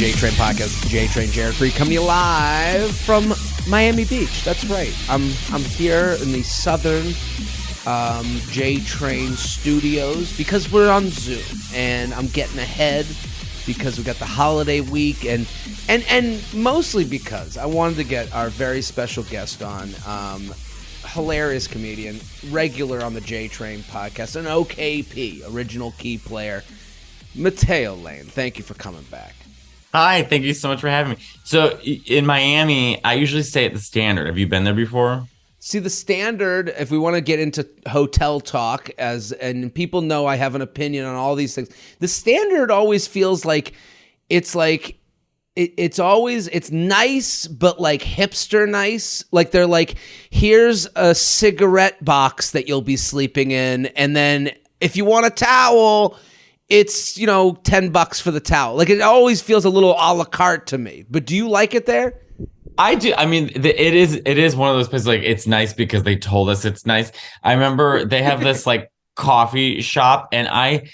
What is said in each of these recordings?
JTrain podcast, JTrain Jared Freid, coming to you live from Miami Beach. That's right. I'm here in the southern JTrain studios because we're on Zoom, and I'm getting ahead because we got the holiday week, and mostly because I wanted to get our very special guest on, hilarious comedian, regular on the JTrain podcast, an OKP, original key player, Matteo Lane. Thank you for coming back. Hi, thank you so much for having me. So in Miami, I usually stay at the Standard. Have you been there before? See, the Standard, if we want to get into hotel talk, and people know I have an opinion on all these things, the Standard always feels like it's nice, but like hipster nice. Like they're like, here's a cigarette box that you'll be sleeping in, and then if you want a towel, it's, $10 for the towel. Like it always feels a little a la carte to me. But do you like it there? I do. I mean, it is one of those places, like, it's nice because they told us it's nice. I remember they have this like coffee shop, and I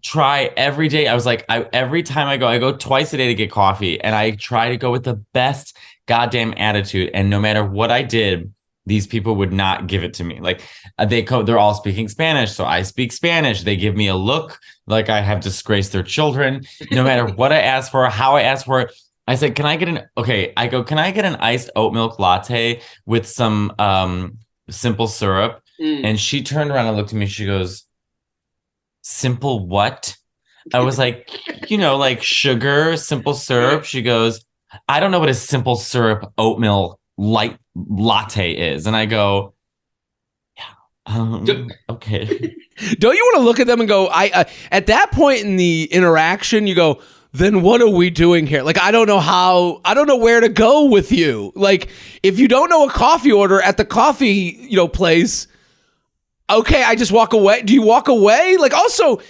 try every day. I was like, every time I go twice a day to get coffee, and I try to go with the best goddamn attitude. And no matter what I did, these people would not give it to me. Like they're all speaking Spanish, so I speak Spanish. They give me a look like I have disgraced their children. No matter what I ask for, how I ask for it, I said, can I get an iced oat milk latte with some simple syrup? And she turned around and looked at me. She goes, simple what? I was like, like sugar, simple syrup. She goes, I don't know what a simple syrup oat milk light latte is. And I go, yeah, okay. Don't you want to look at them and go, at that point in the interaction, you go, then what are we doing here? Like, I don't know where to go with you. Like, if you don't know a coffee order at the coffee, place, okay, I just walk away. Do you walk away? Like, also,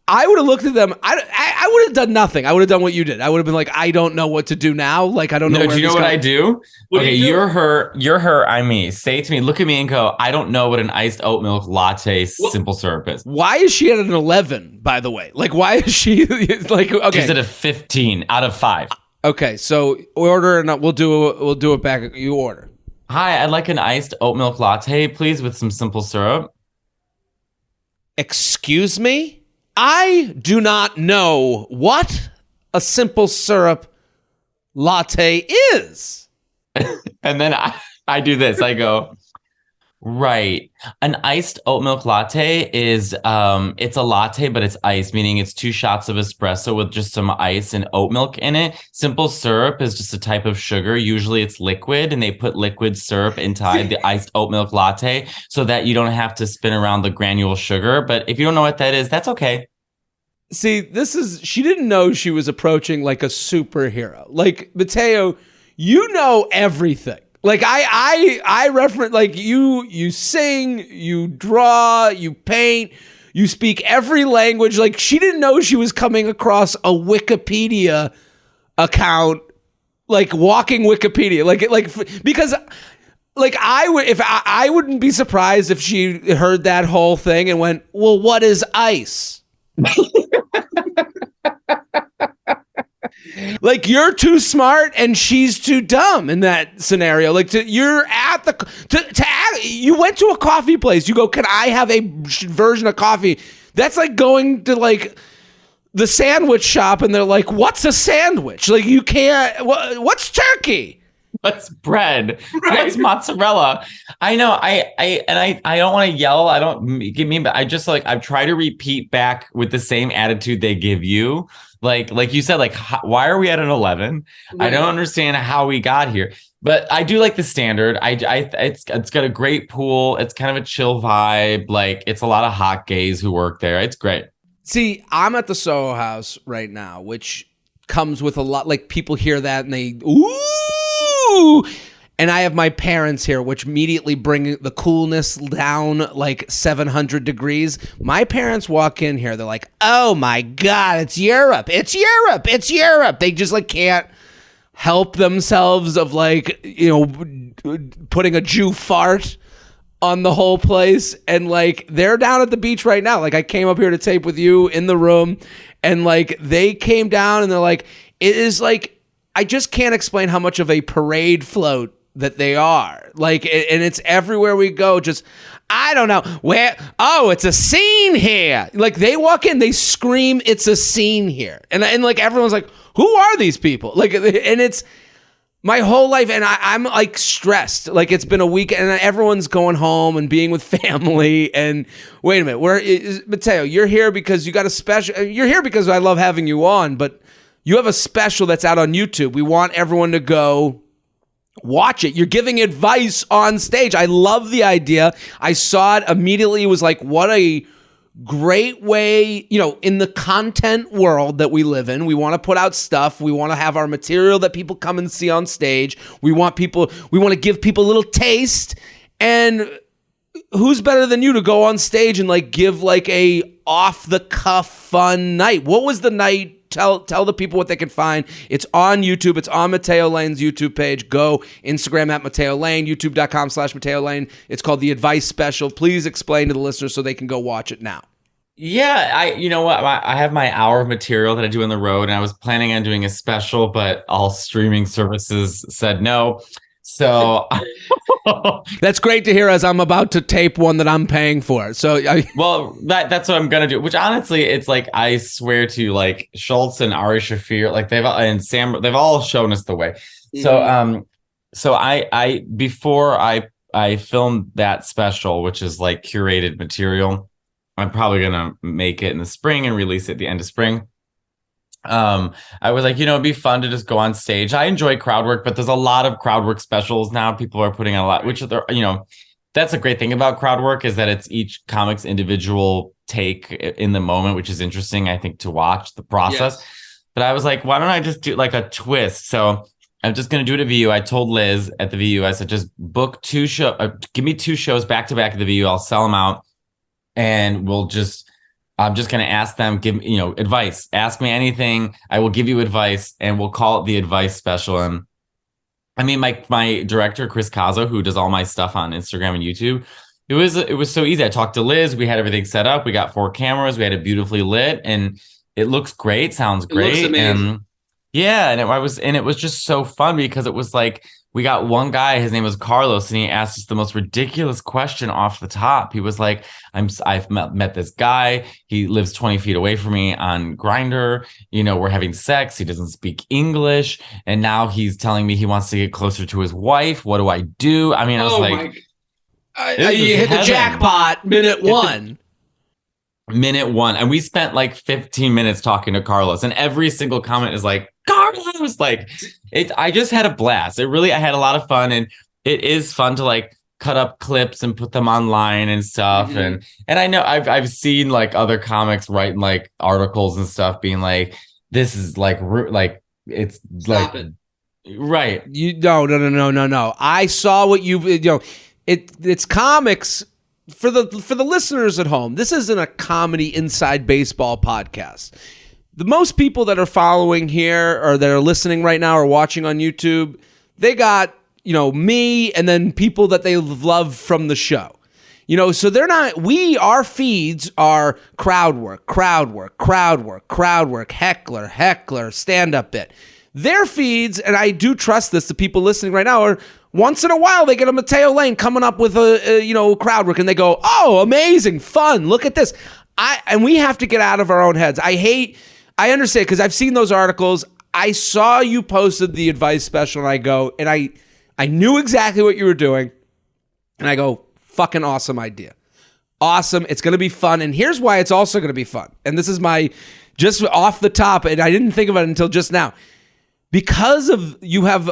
I would have looked at them. I would have done nothing. I would have done what you did. I would have been like, I don't know what to do now. Like, I don't know. No, do you know what I do? Okay, you're her, I'm me. Say to me, look at me and go, I don't know what an iced oat milk latte simple syrup is. Why is she at an 11, by the way? Like, why is she like, okay. She's at a 15 out of 5. Okay, so order, and we'll do it back. You order. Hi, I'd like an iced oat milk latte, please, with some simple syrup. Excuse me? I do not know what a simple syrup latte is. And then I do this. I go, right. An iced oat milk latte is, it's a latte, but it's ice, meaning it's 2 shots of espresso with just some ice and oat milk in it. Simple syrup is just a type of sugar. Usually it's liquid, and they put liquid syrup inside the iced oat milk latte so that you don't have to spin around the granule sugar. But if you don't know what that is, that's okay. See, she didn't know she was approaching like a superhero. Like, Matteo, you know everything. Like, I reference, like, you sing, you draw, you paint, you speak every language. Like, she didn't know she was coming across a Wikipedia account, like walking Wikipedia. Like because, like, I wouldn't be surprised if she heard that whole thing and went, well, what is ice? Like, you're too smart and she's too dumb in that scenario. Like, you went to a coffee place. You go, can I have a version of coffee? That's like going to like the sandwich shop, and they're like, what's a sandwich? Like, you can't. What's turkey? What's bread? Right. What's mozzarella? I know. I don't want to yell. I don't get mean, but I just I've tried to repeat back with the same attitude they give you. Like you said, why are we at an 11? Right. I don't understand how we got here, but I do like the Standard. It's got a great pool. It's kind of a chill vibe. Like, it's a lot of hot gays who work there. It's great. See, I'm at the Soho House right now, which comes with a lot. Like, people hear that and they ooh. And I have my parents here, which immediately bring the coolness down like 700 degrees. My parents walk in here. They're like, oh, my God, it's Europe. It's Europe. It's Europe. They just can't help themselves of putting a Jew fart on the whole place. And they're down at the beach right now. I came up here to tape with you in the room, and they came down and they're like, it is like, I just can't explain how much of a parade float that they are. Like, and it's everywhere we go. Just, I don't know where. Oh, it's a scene here. Like, they walk in, they scream, "It's a scene here," and like everyone's like, "Who are these people?" Like, and it's my whole life, and I'm like stressed. Like, it's been a week, and everyone's going home and being with family. And wait a minute, where is Matteo? You're here because you got a special. You're here because I love having you on, but you have a special that's out on YouTube. We want everyone to go watch it. You're giving advice on stage. I love the idea. I saw it immediately. It was like, what a great way, in the content world that we live in. We want to put out stuff. We want to have our material that people come and see on stage. We want to give people a little taste. And who's better than you to go on stage and like give like a off the cuff fun night? What was the night? Tell the people what they can find. It's on YouTube. It's on Matteo Lane's YouTube page. Go Instagram at Matteo Lane, youtube.com/Matteo Lane. It's called The Advice Special. Please explain to the listeners so they can go watch it now. Yeah, you know what? I have my hour of material that I do on the road, and I was planning on doing a special, but all streaming services said no. So that's great to hear, as I'm about to tape one that I'm paying for. So well, that's what I'm gonna do. Which honestly, it's like, I swear to, like, Schultz and Ari Shafir, like they've all shown us the way. Mm-hmm. So I before I filmed that special, which is like curated material, I'm probably gonna make it in the spring and release it at the end of spring. I was like, it'd be fun to just go on stage. I enjoy crowd work, but there's a lot of crowd work specials now. People are putting out a lot, which are, that's a great thing about crowd work, is that it's each comic's individual take in the moment, which is interesting, I think, to watch the process. Yes. But I was like, why don't I just do like a twist? So I'm just going to do it at VU. I told Liz at the VU, I said, just book give me 2 shows back to back at the VU. I'll sell them out, and I'm just going to ask them, give advice. Ask me anything. I will give you advice, and we'll call it The Advice Special. And I mean, my director, Chris Cazzo, who does all my stuff on Instagram and YouTube, it was so easy. I talked to Liz. We had everything set up. We got 4 cameras. We had it beautifully lit, and it looks great. Sounds great. It looks amazing. And yeah. And it was just so fun, because it was like, we got one guy, his name was Carlos, and he asked us the most ridiculous question off the top. He was like, I've met this guy. He lives 20 feet away from me on Grindr. We're having sex. He doesn't speak English. And now he's telling me he wants to get closer to his wife. What do I do? I mean, I was you hit the jackpot minute one. Minute one. And we spent like 15 minutes talking to Carlos, and every single comment is like, Carlos, like I just had a blast. I had a lot of fun, and it is fun to like cut up clips and put them online and stuff. Mm-hmm. And I know I've seen like other comics writing like articles and stuff being like, this is like it's Stop like it. Right. No. I saw what it's comics. For the listeners at home, this isn't a comedy inside baseball podcast. The most people that are following here, or that are listening right now or watching on YouTube, they got, me, and then people that they love from the show. So they're not, our feeds are crowd work, heckler, stand-up bit. Their feeds, and I do trust this, the people listening right now, are once in a while they get a Matteo Lane coming up with a crowd work, and they go, oh, amazing, fun, look at this. And we have to get out of our own heads. I understand, because I've seen those articles. I saw you posted The Advice Special, and I knew exactly what you were doing, and I go, fucking awesome idea. Awesome. It's going to be fun. And here's why it's also going to be fun. And this is my, just off the top, and I didn't think of it until just now. Because of you have,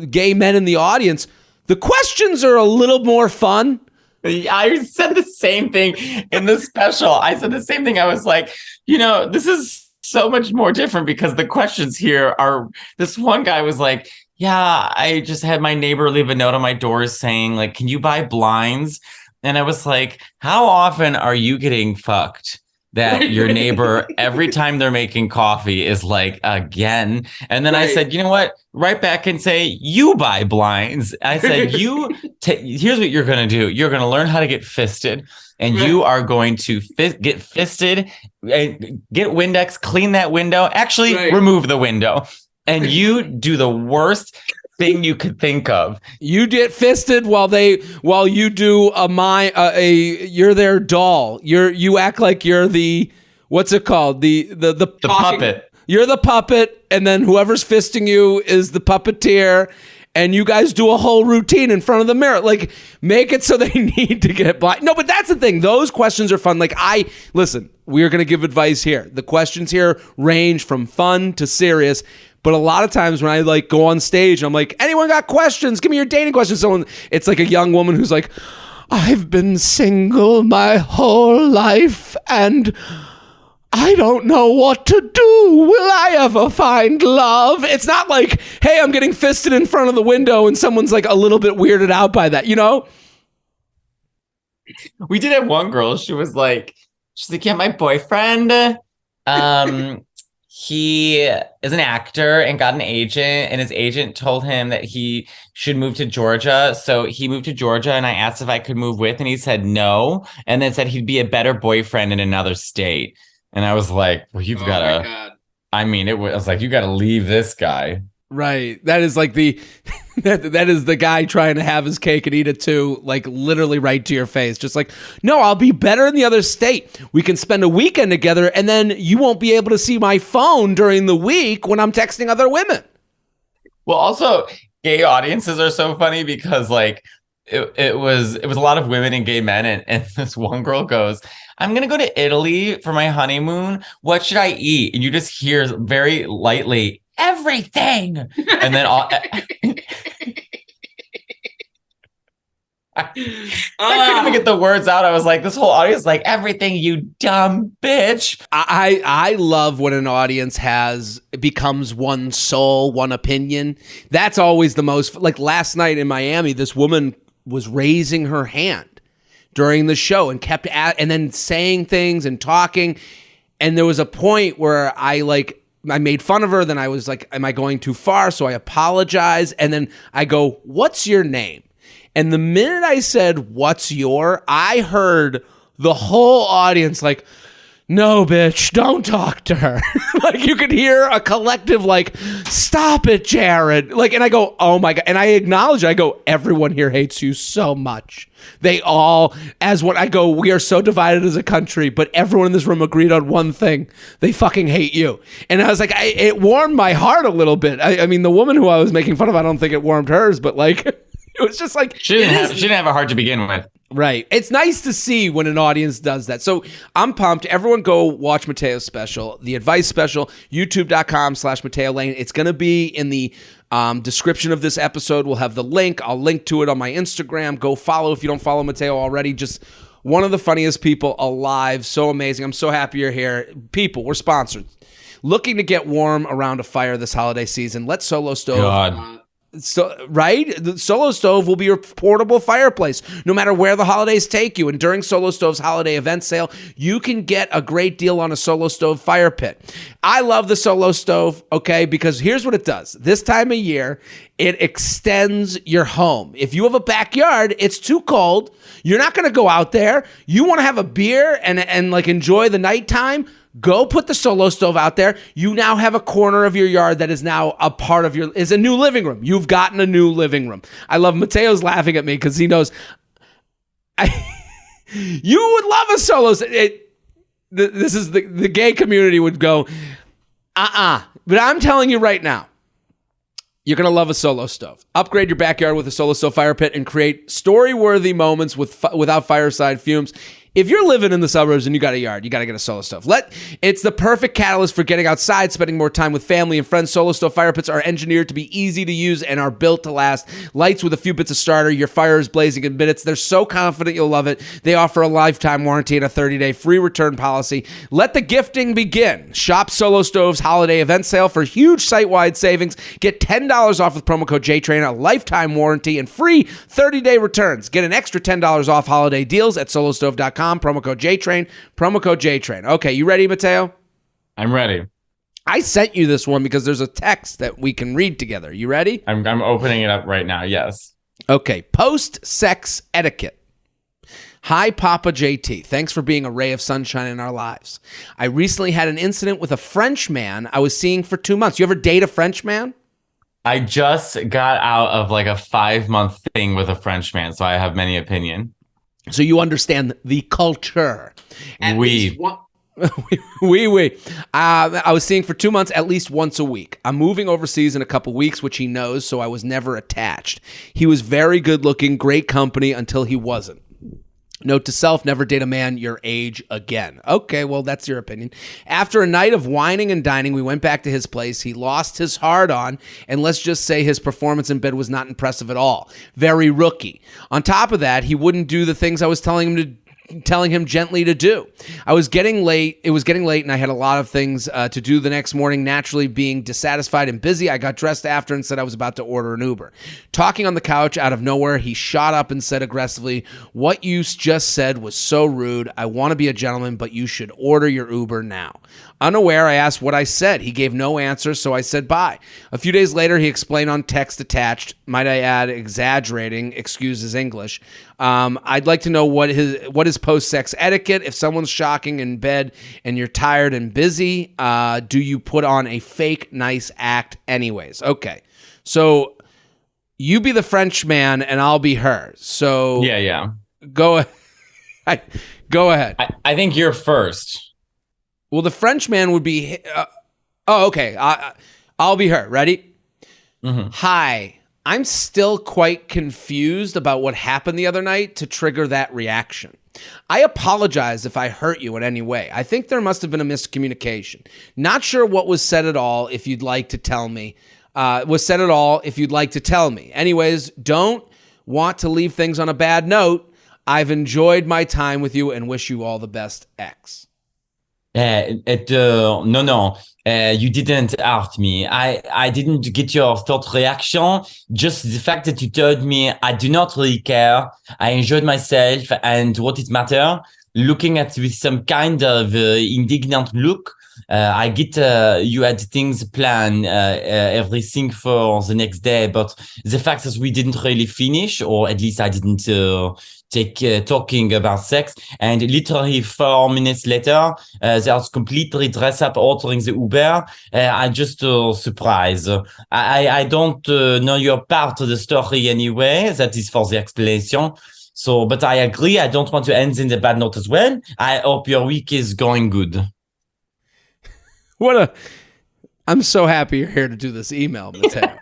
gay men in the audience, the questions are a little more fun. I said the same thing in the special. I said the same thing. I was like, this is so much more different, because the questions here are, this one guy was like, yeah, I just had my neighbor leave a note on my door saying, like, can you buy blinds? And I was like, how often are you getting fucked that your neighbor, every time they're making coffee, is like, again? And then right. I said, you know what? Write back and say, you buy blinds. I said, here's what you're going to do. You're going to learn how to get fisted. And right. You are going to get fisted, get Windex, clean that window, actually right. Remove the window. and you do the worst thing you could think of. You get fisted while you do you're their doll. You act like you're the, what's it called? The puppet. You're the puppet, and then whoever's fisting you is the puppeteer. And you guys do a whole routine in front of the mirror. Like, make it so they need to get blind. No, but that's the thing. Those questions are fun. Like, listen, we're going to give advice here. The questions here range from fun to serious. But a lot of times when I like go on stage, I'm like, anyone got questions? Give me your dating questions. It's like a young woman who's like, I've been single my whole life and I don't know what to do. Will I ever find love? It's not like, hey, I'm getting fisted in front of the window and someone's like a little bit weirded out by that, you know? We did have one girl. She's like, yeah, my boyfriend, he is an actor and got an agent, and his agent told him that he should move to Georgia. So he moved to Georgia, and I asked if I could move with, and he said no, and then said he'd be a better boyfriend in another state. And I was like, well, you've got to, I was like, you got to leave this guy. Right. That is like that is the guy trying to have his cake and eat it too, like literally right to your face. Just like, no, I'll be better in the other state. We can spend a weekend together and then you won't be able to see my phone during the week when I'm texting other women. Well, also, gay audiences are so funny because like it was a lot of women and gay men. And this one girl goes, I'm going to go to Italy for my honeymoon. What should I eat? And you just hear very lightly, everything. And then I couldn't even get the words out. I was like, this whole audience is like, everything, you dumb bitch. I love when an audience becomes one soul, one opinion. That's always the most, like last night in Miami, this woman was raising her hand during the show and kept and then saying things and talking. And there was a point where I made fun of her. Then I was like, am I going too far? So I apologize. And then I go, what's your name? And the minute I said, I heard the whole audience like, no, bitch, don't talk to her. Like you could hear a collective like, stop it, Jared. Like, and I go, oh my God. And I acknowledge it. I go, everyone here hates you so much. They all, I go, we are so divided as a country, but everyone in this room agreed on one thing. They fucking hate you. And I was like, it warmed my heart a little bit. I mean, the woman who I was making fun of, I don't think it warmed hers, but like, it was just like. She didn't have a heart to begin with. Right. It's nice to see when an audience does that. So I'm pumped. Everyone go watch Matteo's special, the advice special, youtube.com/Matteo Lane. It's going to be in the description of this episode. We'll have the link. I'll link to it on my Instagram. Go follow if you don't follow Matteo already. Just one of the funniest people alive. So amazing. I'm so happy you're here. People, we're sponsored. Looking to get warm around a fire this holiday season. Let Solo Stove. God. So, right? The Solo Stove will be your portable fireplace no matter where the holidays take you. And during Solo Stove's holiday event sale, you can get a great deal on a Solo Stove fire pit. I love the Solo Stove, okay, because here's what it does. This time of year, it extends your home. If you have a backyard, it's too cold. You're not going to go out there. You want to have a beer and like enjoy the nighttime. Go put the Solo Stove out there. You now have a corner of your yard that is now a part of is a new living room. You've gotten a new living room. I love Matteo's laughing at me because he knows you would love a Solo Stove. This is the gay community would go, But I'm telling you right now, you're going to love a Solo Stove. Upgrade your backyard with a Solo Stove fire pit and create story-worthy moments without fireside fumes. If you're living in the suburbs and you got a yard, you got to get a Solo Stove. It's the perfect catalyst for getting outside, spending more time with family and friends. Solo Stove fire pits are engineered to be easy to use and are built to last. Lights with a few bits of starter, your fire is blazing in minutes. They're so confident you'll love it. They offer a lifetime warranty and a 30-day free return policy. Let the gifting begin. Shop Solo Stove's holiday event sale for huge site-wide savings. Get $10 off with promo code JTrain, a lifetime warranty, and free 30-day returns. Get an extra $10 off holiday deals at solostove.com. Promo code JTrain. Promo code JTrain. Okay, you ready, Matteo? I'm ready. I sent you this one because there's a text that we can read together. You ready? I'm opening it up right now. Yes. Okay. Post-sex etiquette. Hi, Papa JT. Thanks for being a ray of sunshine in our lives. I recently had an incident with a French man I was seeing for 2 months. You ever date a French man? I just got out of like a 5-month thing with a Frenchman, so I have many opinion. So you understand the culture. At least one. I was seeing for 2 months at least once a week. I'm moving overseas in a couple weeks, which he knows, so I was never attached. He was very good looking, great company until he wasn't. Note to self, never date a man your age again. Okay, well, that's your opinion. After a night of whining and dining, we went back to his place. He lost his hard-on, and let's just say his performance in bed was not impressive at all. Very rookie. On top of that, he wouldn't do the things I was telling him gently to do. It was getting late, and I had a lot of things to do the next morning. Naturally, being dissatisfied and busy, I got dressed after and said I was about to order an Uber. Talking on the couch, out of nowhere, he shot up and said aggressively, "What you just said was so rude. I want to be a gentleman, but you should order your Uber now." Unaware, I asked what I said. He gave no answer, so I said bye. A few days later, he explained on text attached, might I add, exaggerating, excuse his English. I'd like to know what is post-sex etiquette. If someone's shocking in bed and you're tired and busy, do you put on a fake nice act anyways? Okay, so you be the French man and I'll be her. So yeah. Go ahead. I think you're first. Well, the French man would be... okay. I'll be her. Ready? Mm-hmm. Hi. I'm still quite confused about what happened the other night to trigger that reaction. I apologize if I hurt you in any way. I think there must have been a miscommunication. Not sure what was said at all, if you'd like to tell me. Anyways, don't want to leave things on a bad note. I've enjoyed my time with you and wish you all the best, X. No, you didn't hurt me. I didn't get your thought reaction. Just the fact that you told me I do not really care. I enjoyed myself and what it matter. Looking at with some kind of indignant look. I get you had things planned, everything for the next day, but the fact that we didn't really finish, or at least I didn't take talking about sex, and literally 4 minutes later, they are completely dressed up ordering the Uber. I just surprised. I don't know your part of the story anyway. That is for the explanation. So, but I agree. I don't want to end in the bad note as well. I hope your week is going good. I'm so happy you're here to do this email, Matteo.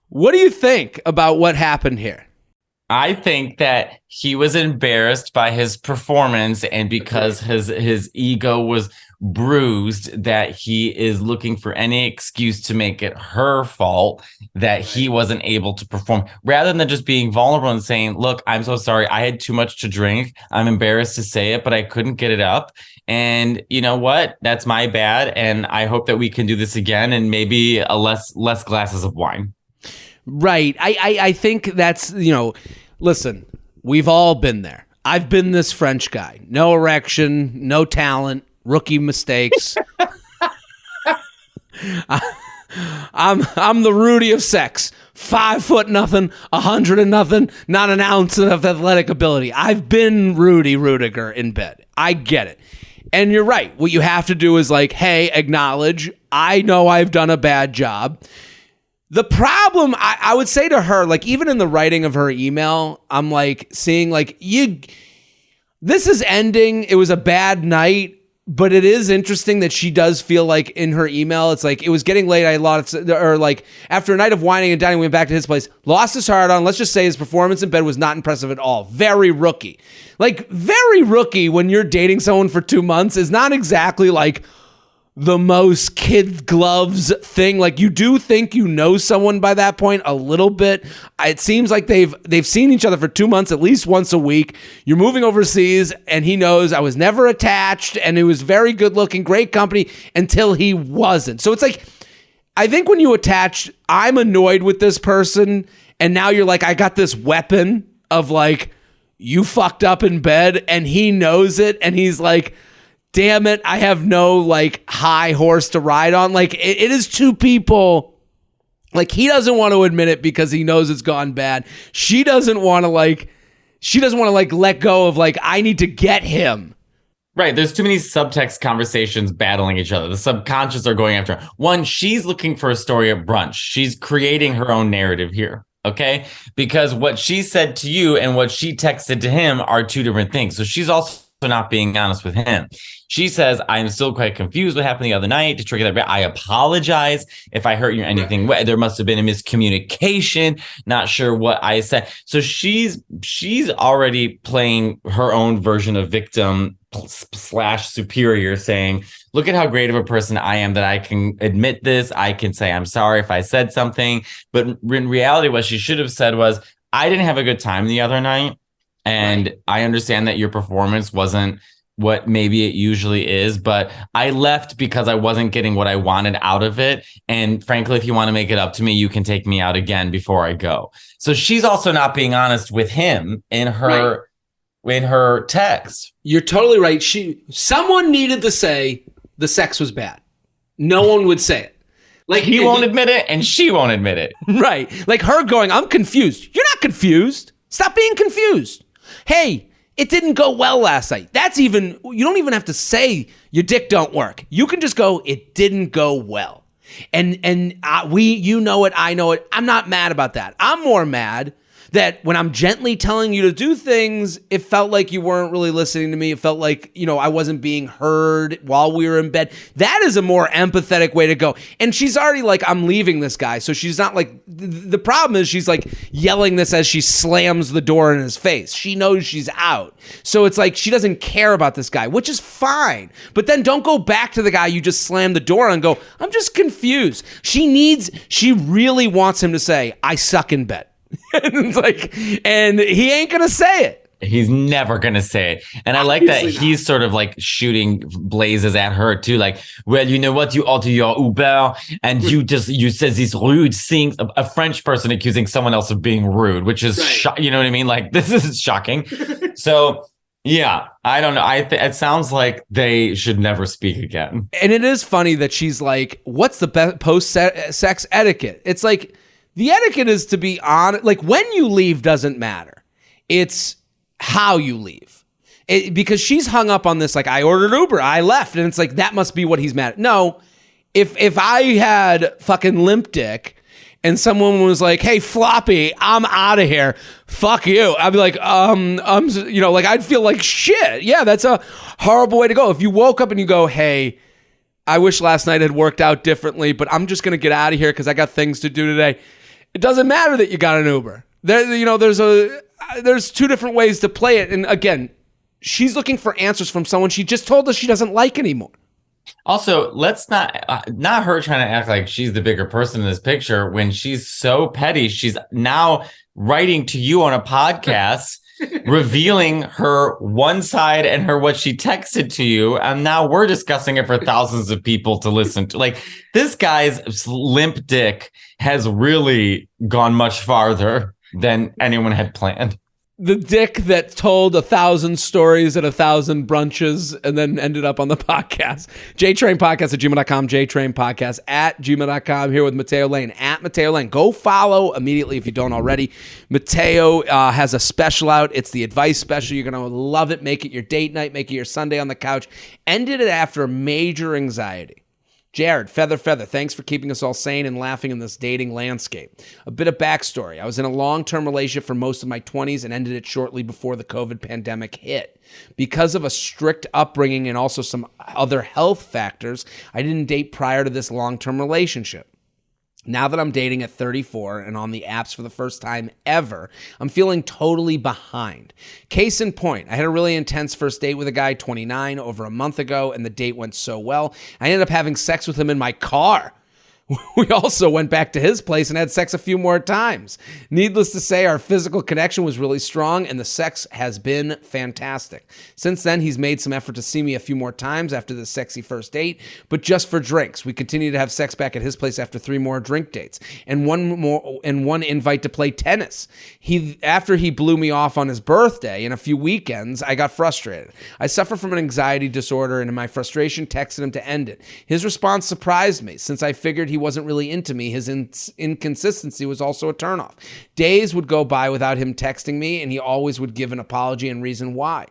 What do you think about what happened here? I think that he was embarrassed by his performance, and because his ego was bruised, that he is looking for any excuse to make it her fault that he wasn't able to perform, rather than just being vulnerable and saying, look, I'm so sorry. I had too much to drink. I'm embarrassed to say it, but I couldn't get it up. And you know what? That's my bad. And I hope that we can do this again, and maybe a less glasses of wine. Right. I think that's, listen, we've all been there. I've been this French guy. No erection, no talent, rookie mistakes. I'm the Rudy of sex. 5 foot nothing, 100 and nothing, not an ounce of athletic ability. I've been Rudy Rudiger in bed. I get it. And you're right. What you have to do is like, hey, acknowledge, I know I've done a bad job. The problem, I would say to her, like, even in the writing of her email, I'm like seeing like, this is ending. It was a bad night, but it is interesting that she does feel like in her email, it's like, it was getting late. I had a lot of, or like after a night of whining and dining, we went back to his place, lost his heart on. Let's just say his performance in bed was not impressive at all. Very rookie. Like very rookie when you're dating someone for 2 months is not exactly like the most kid gloves thing. Like you do think you know someone by that point a little bit. It seems like they've seen each other for 2 months, at least once a week. You're moving overseas and he knows I was never attached and it was very good looking, great company until he wasn't. So it's like, I think when you attach, I'm annoyed with this person. And now you're like, I got this weapon of like, you fucked up in bed and he knows it. And he's like, damn it, I have no like high horse to ride on. Like it is two people. Like he doesn't want to admit it because he knows it's gone bad. She doesn't want to like She doesn't want to like let go of like, I need to get him. Right. There's too many subtext conversations battling each other. The subconscious are going after her. One, she's looking for a story at brunch. She's creating her own narrative here. Okay. Because what she said to you and what she texted to him are two different things. So she's also not being honest with him. She says, I'm still quite confused what happened the other night to trigger that. I apologize if I hurt you in anything. There must have been a miscommunication. Not sure what I said. So she's already playing her own version of victim / superior, saying, look at how great of a person I am that I can admit this. I can say I'm sorry if I said something. But in reality, what she should have said was, I didn't have a good time the other night. And I understand that your performance wasn't what maybe it usually is, but I left because I wasn't getting what I wanted out of it. And frankly, if you want to make it up to me, you can take me out again before I go. So she's also not being honest with him in her text. You're totally right. Someone needed to say the sex was bad. No one would say it. Like he won't admit it and she won't admit it. Right. Like her going, I'm confused. You're not confused. Stop being confused. Hey, it didn't go well last night. You don't even have to say your dick don't work. You can just go, it didn't go well. And you know it, I know it. I'm not mad about that. I'm more mad that when I'm gently telling you to do things, it felt like you weren't really listening to me. It felt like, I wasn't being heard while we were in bed. That is a more empathetic way to go. And she's already like, I'm leaving this guy. So she's not like, the problem is she's like yelling this as she slams the door in his face. She knows she's out. So it's like, she doesn't care about this guy, which is fine. But then don't go back to the guy you just slammed the door on and go, I'm just confused. She really wants him to say, I suck in bed. and he ain't gonna say it. He's never gonna say it. And I like that he's sort of like shooting blazes at her too. Like, well, you know what? You order your Uber and you said these rude things. A French person accusing someone else of being rude, which is, you know what I mean? Like, this is shocking. So yeah, I don't know. It sounds like they should never speak again. And it is funny that she's like, what's the best post-sex etiquette? It's like, the etiquette is to be honest. Like, when you leave doesn't matter. It's how you leave. Because she's hung up on this, like, I ordered Uber, I left. And it's like, that must be what he's mad at. No, if I had fucking limp dick and someone was like, hey, floppy, I'm out of here. Fuck you. I'd be like, I'd feel like shit. Yeah, that's a horrible way to go. If you woke up and you go, hey, I wish last night had worked out differently, but I'm just going to get out of here because I got things to do today. It doesn't matter that you got an Uber. There's two different ways to play it. And again, she's looking for answers from someone she just told us she doesn't like anymore. Also, let's not her trying to act like she's the bigger person in this picture when she's so petty. She's now writing to you on a podcast, revealing her one side and what she texted to you. And now we're discussing it for thousands of people to listen to. Like, this guy's limp dick has really gone much farther than anyone had planned. The dick that told 1,000 stories at 1,000 brunches and then ended up on the podcast. JTrain podcast at gmail.com, JTrain podcast at gmail.com. Here with Matteo Lane at Matteo Lane. Go follow immediately if you don't already. Matteo has a special out. It's the advice special. You're going to love it. Make it your date night. Make it your Sunday on the couch. Ended it after major anxiety. Jared, Feather, thanks for keeping us all sane and laughing in this dating landscape. A bit of backstory. I was in a long-term relationship for most of my 20s and ended it shortly before the COVID pandemic hit. Because of a strict upbringing and also some other health factors, I didn't date prior to this long-term relationship. Now that I'm dating at 34 and on the apps for the first time ever, I'm feeling totally behind. Case in point, I had a really intense first date with a guy, 29, over a month ago, and the date went so well, I ended up having sex with him in my car. We also went back to his place and had sex a few more times. Needless to say, our physical connection was really strong and the sex has been fantastic. Since then, he's made some effort to see me a few more times after the sexy first date, but just for drinks. We continue to have sex back at his place after 3 more drink dates and one invite to play tennis. After he blew me off on his birthday and a few weekends, I got frustrated. I suffer from an anxiety disorder and in my frustration texted him to end it. His response surprised me since I figured he he wasn't really into me. His inconsistency was also a turnoff. Days would go by without him texting me, and he always would give an apology and reason why.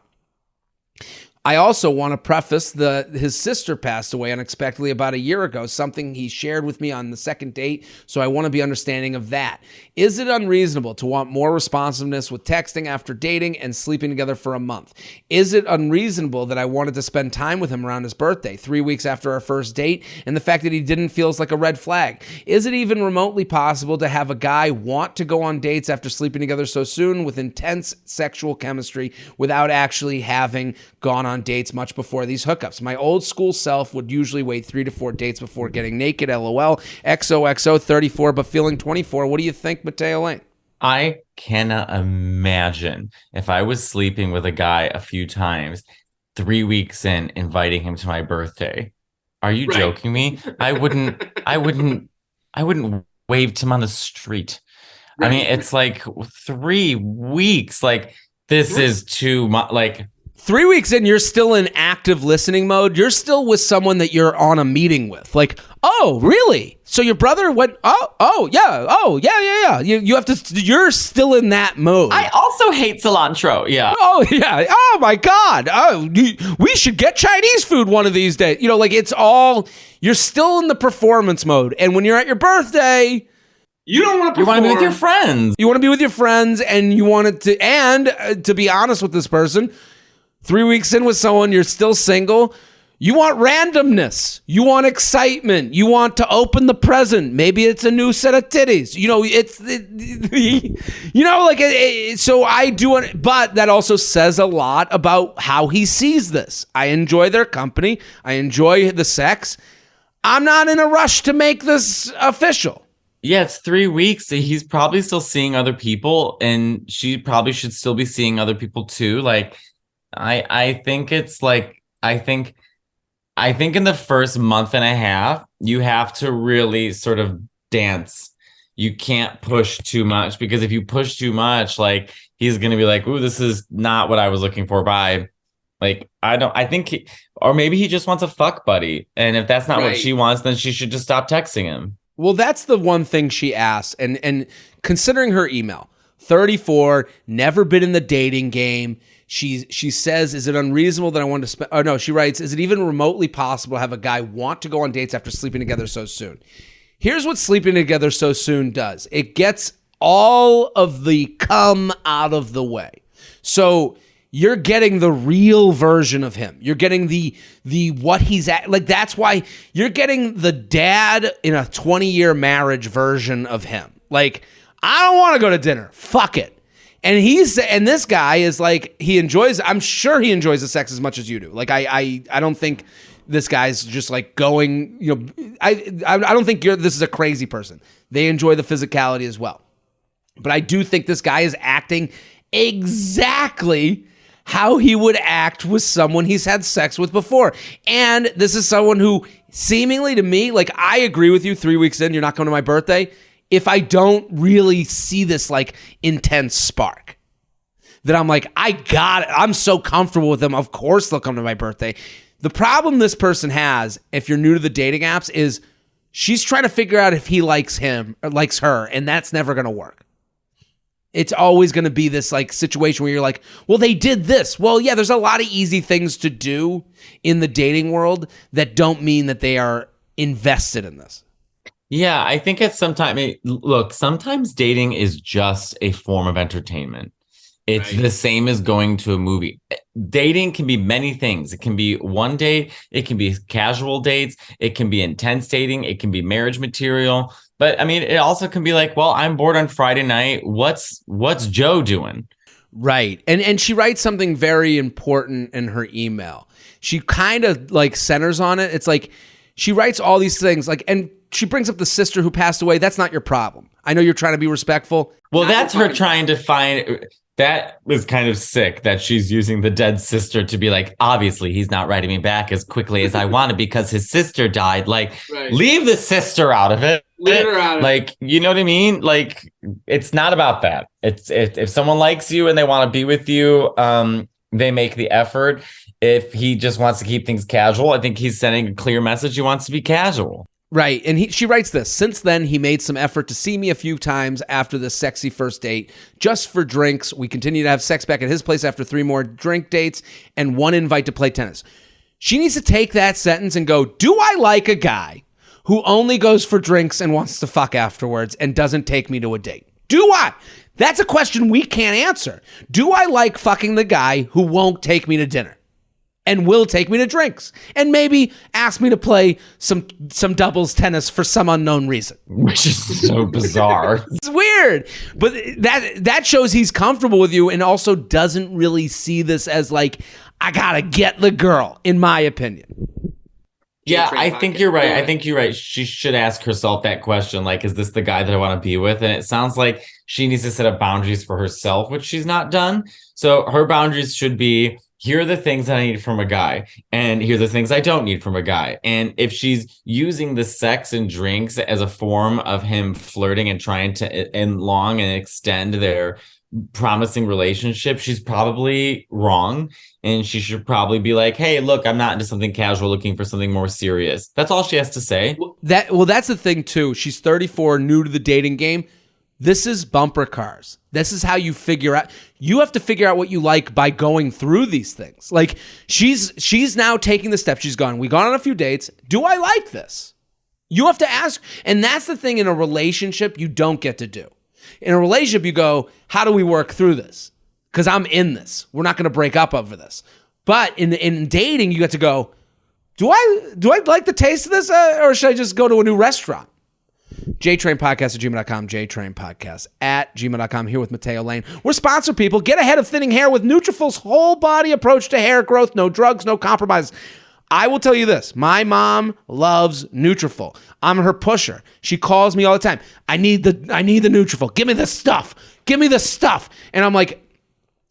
I also want to preface his sister passed away unexpectedly about a year ago, something he shared with me on the second date, so I want to be understanding of that. Is it unreasonable to want more responsiveness with texting after dating and sleeping together for a month? Is it unreasonable that I wanted to spend time with him around his birthday, 3 weeks after our first date, and the fact that he didn't feels like a red flag? Is it even remotely possible to have a guy want to go on dates after sleeping together so soon with intense sexual chemistry without actually having gone on dates much before these hookups? My old school self would usually wait 3 to 4 dates before getting naked. LOL. XOXO 34, but feeling 24. What do you think, Matteo Lane? I cannot imagine if I was sleeping with a guy a few times, 3 weeks in, inviting him to my birthday. Are you joking me? I wouldn't wave to him on the street. Right. I mean, it's like 3 weeks. Like, this is too much. Like, 3 weeks in, you're still in active listening mode. You're still with someone that you're on a meeting with. Like, oh, really? So your brother went, yeah. You have to, you're still in that mode. I also hate cilantro. Yeah. Oh, yeah. Oh, my God. Oh, we should get Chinese food one of these days. You know, like, it's all, you're still in the performance mode. And when you're at your birthday, you don't want to perform. You want to be with your friends. You want to be with your friends, and you want it to, and to be honest with this person, 3 weeks in with someone, you're still single. You want randomness. You want excitement. You want to open the present. Maybe it's a new set of titties. You know, so I do want, but that also says a lot about how he sees this. I enjoy their company. I enjoy the sex. I'm not in a rush to make this official. Yeah, it's 3 weeks. He's probably still seeing other people, and she probably should still be seeing other people too. Like, I think it's like, I think in the first month and a half, you have to really sort of dance. You can't push too much, because if you push too much, like, he's going to be like, ooh, this is not what I was looking for. Bye. Like, or maybe he just wants a fuck buddy. And if that's not what she wants, then she should just stop texting him. Well, that's the one thing she asked. And considering her email, 34, never been in the dating game. She says, is it unreasonable that I want to spend... Oh, no, she writes, is it even remotely possible to have a guy want to go on dates after sleeping together so soon? Here's what sleeping together so soon does. It gets all of the cum out of the way. So you're getting the real version of him. You're getting the what he's at. Like, that's why you're getting the dad in a 20-year marriage version of him. Like, I don't want to go to dinner. Fuck it. And this guy is like, I'm sure he enjoys the sex as much as you do. Like, I don't think this guy's just like going, you know, I don't think this is a crazy person. They enjoy the physicality as well. But I do think this guy is acting exactly how he would act with someone he's had sex with before. And this is someone who seemingly, to me, like, I agree with you, 3 weeks in, you're not coming to my birthday. If I don't really see this like intense spark, that I'm like, I got it. I'm so comfortable with them. Of course they'll come to my birthday. The problem this person has, if you're new to the dating apps, is she's trying to figure out if he likes him or likes her, and that's never going to work. It's always going to be this like situation where you're like, well, they did this. Well, yeah, there's a lot of easy things to do in the dating world that don't mean that they are invested in this. Yeah, I think it's sometimes dating is just a form of entertainment. It's the same as going to a movie. Dating can be many things. It can be one date. It can be casual dates. It can be intense dating. It can be marriage material. But I mean, it also can be like, well, I'm bored on Friday night. What's Joe doing? Right. And she writes something very important in her email. She kind of like centers on it. It's like she writes all these things like, and she brings up the sister who passed away. That's not your problem. I know you're trying to be respectful. Well, that's her trying to find. That was kind of sick that she's using the dead sister to be like, obviously, he's not writing me back as quickly as I wanted because his sister died. Like, leave the sister out of it. Leave her out of it. Like, you know what I mean? Like, it's not about that. It's if someone likes you and they want to be with you, they make the effort. If he just wants to keep things casual, I think he's sending a clear message. He wants to be casual. Right. And she writes this. Since then, he made some effort to see me a few times after the sexy first date, just for drinks. We continue to have sex back at his place after 3 more drink dates and 1 invite to play tennis. She needs to take that sentence and go, do I like a guy who only goes for drinks and wants to fuck afterwards and doesn't take me to a date? Do I? That's a question we can't answer. Do I like fucking the guy who won't take me to dinner and will take me to drinks and maybe ask me to play some doubles tennis for some unknown reason? Which is so bizarre. It's weird. But that shows he's comfortable with you and also doesn't really see this as like, I gotta get the girl, in my opinion. Yeah, I think you're right. I think you're right. She should ask herself that question, like, is this the guy that I want to be with? And it sounds like she needs to set up boundaries for herself, which she's not done. So her boundaries should be, here are the things that I need from a guy, and here are the things I don't need from a guy. And if she's using the sex and drinks as a form of him flirting and trying to elong and extend their promising relationship, she's probably wrong. And she should probably be like, hey, look, I'm not into something casual, looking for something more serious. That's all she has to say. That's the thing, too. She's 34, new to the dating game. This is bumper cars. This is how you figure out. You have to figure out what you like by going through these things. Like, she's now taking the step. She's gone. We've gone on a few dates. Do I like this? You have to ask. And that's the thing in a relationship you don't get to do. In a relationship, you go, how do we work through this? Because I'm in this. We're not going to break up over this. But in dating, you get to go, do I like the taste of this? Or should I just go to a new restaurant? JTrainPodcast@gmail.com, JTrainPodcast@gmail.com, here with Matteo Lane. We're sponsored, people. Get ahead of thinning hair with Nutrafol's whole body approach to hair growth. No drugs, no compromises. I will tell you this. My mom loves Nutrafol. I'm her pusher. She calls me all the time. I need the Nutrafol. Give me the stuff. Give me the stuff. And I'm like,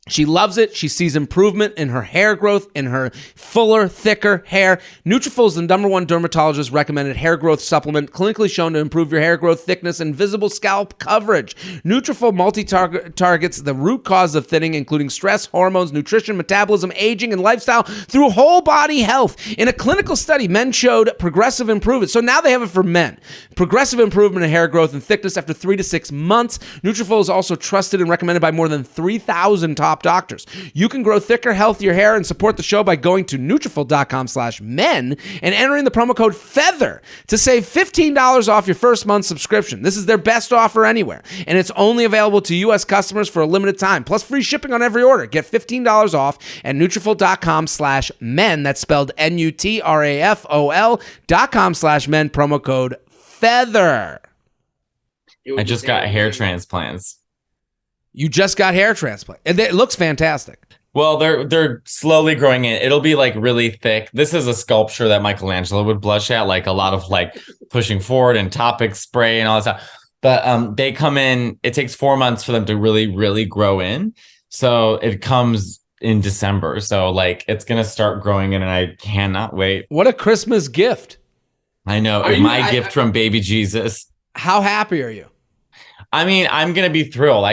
she loves it. She sees improvement in her hair growth, in her fuller, thicker hair. Nutrafol is the #1 dermatologist recommended hair growth supplement, clinically shown to improve your hair growth, thickness, and visible scalp coverage. Nutrafol multi-targets the root cause of thinning, including stress, hormones, nutrition, metabolism, aging, and lifestyle through whole body health. In a clinical study, men showed progressive improvement. So now they have it for men. Progressive improvement in hair growth and thickness after 3 to 6 months. Nutrafol is also trusted and recommended by more than 3,000 top doctors. You can grow thicker, healthier hair and support the show by going to Nutrafol.com/men and entering the promo code FEATHER to save $15 off your first month subscription. This is their best offer anywhere, and it's only available to U.S. customers for a limited time, plus free shipping on every order. Get $15 off at Nutrafol.com/men. That's spelled Nutrafol.com/men, promo code FEATHER. I just got hair transplants. You just got hair transplant. And it looks fantastic. Well, they're slowly growing in. It'll be like really thick. This is a sculpture that Michelangelo would blush at, like a lot of like pushing forward and topic spray and all that stuff. But they come in, it takes 4 months for them to really, really grow in. So it comes in December. So like it's going to start growing in and I cannot wait. What a Christmas gift. I know. My gift from baby Jesus. How happy are you? I mean, I'm going to be thrilled.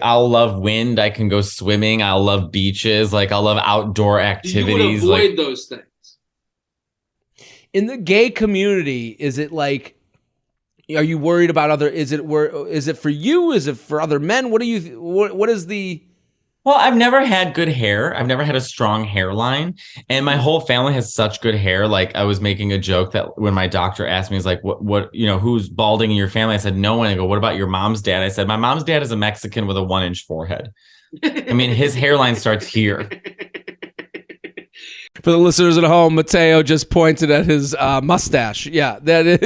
I'll love wind. I can go swimming. I'll love beaches. Like, I'll love outdoor activities. You would avoid those things. In the gay community, is it like, are you worried about is it for you? Is it for other men? What is the... Well, I've never had good hair. I've never had a strong hairline. And my whole family has such good hair. Like, I was making a joke that when my doctor asked me, he's like, what, who's balding in your family? I said, no one. I go, what about your mom's dad? I said, my mom's dad is a Mexican with a 1-inch forehead. I mean, his hairline starts here. For the listeners at home, Matteo just pointed at his mustache. Yeah, that is.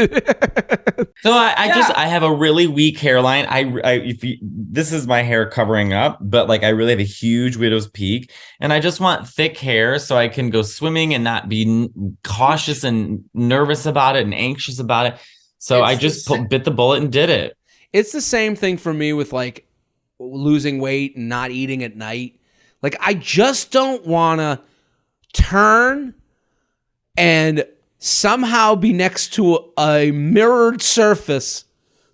So I have a really weak hairline. This is my hair covering up, but like I really have a huge widow's peak, and I just want thick hair so I can go swimming and not be cautious and nervous about it and anxious about it. So I just bit the bullet and did it. It's the same thing for me with like losing weight and not eating at night. Like I just don't want to turn and somehow be next to a mirrored surface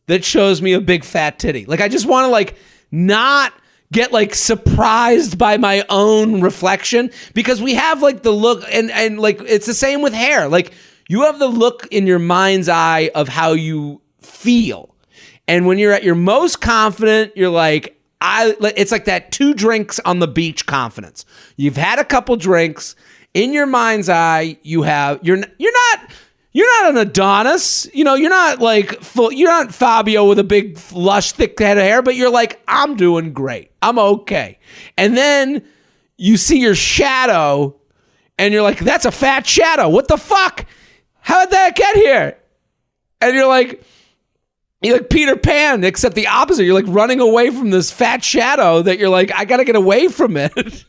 that shows me a big fat titty. Like I just want to like not get like surprised by my own reflection, because we have like the look and like it's the same with hair. Like You have the look in your mind's eye of how you feel. And when you're at your most confident, you're like, it's like that 2 drinks on the beach confidence. You've had a couple drinks. In your mind's eye, you're not an Adonis. You know, you're not like you're not Fabio with a big, lush, thick head of hair, but you're like, I'm doing great. I'm okay. And then you see your shadow and you're like, that's a fat shadow. What the fuck? How did that get here? And you're like Peter Pan, except the opposite. You're like running away from this fat shadow that you're like, I got to get away from it.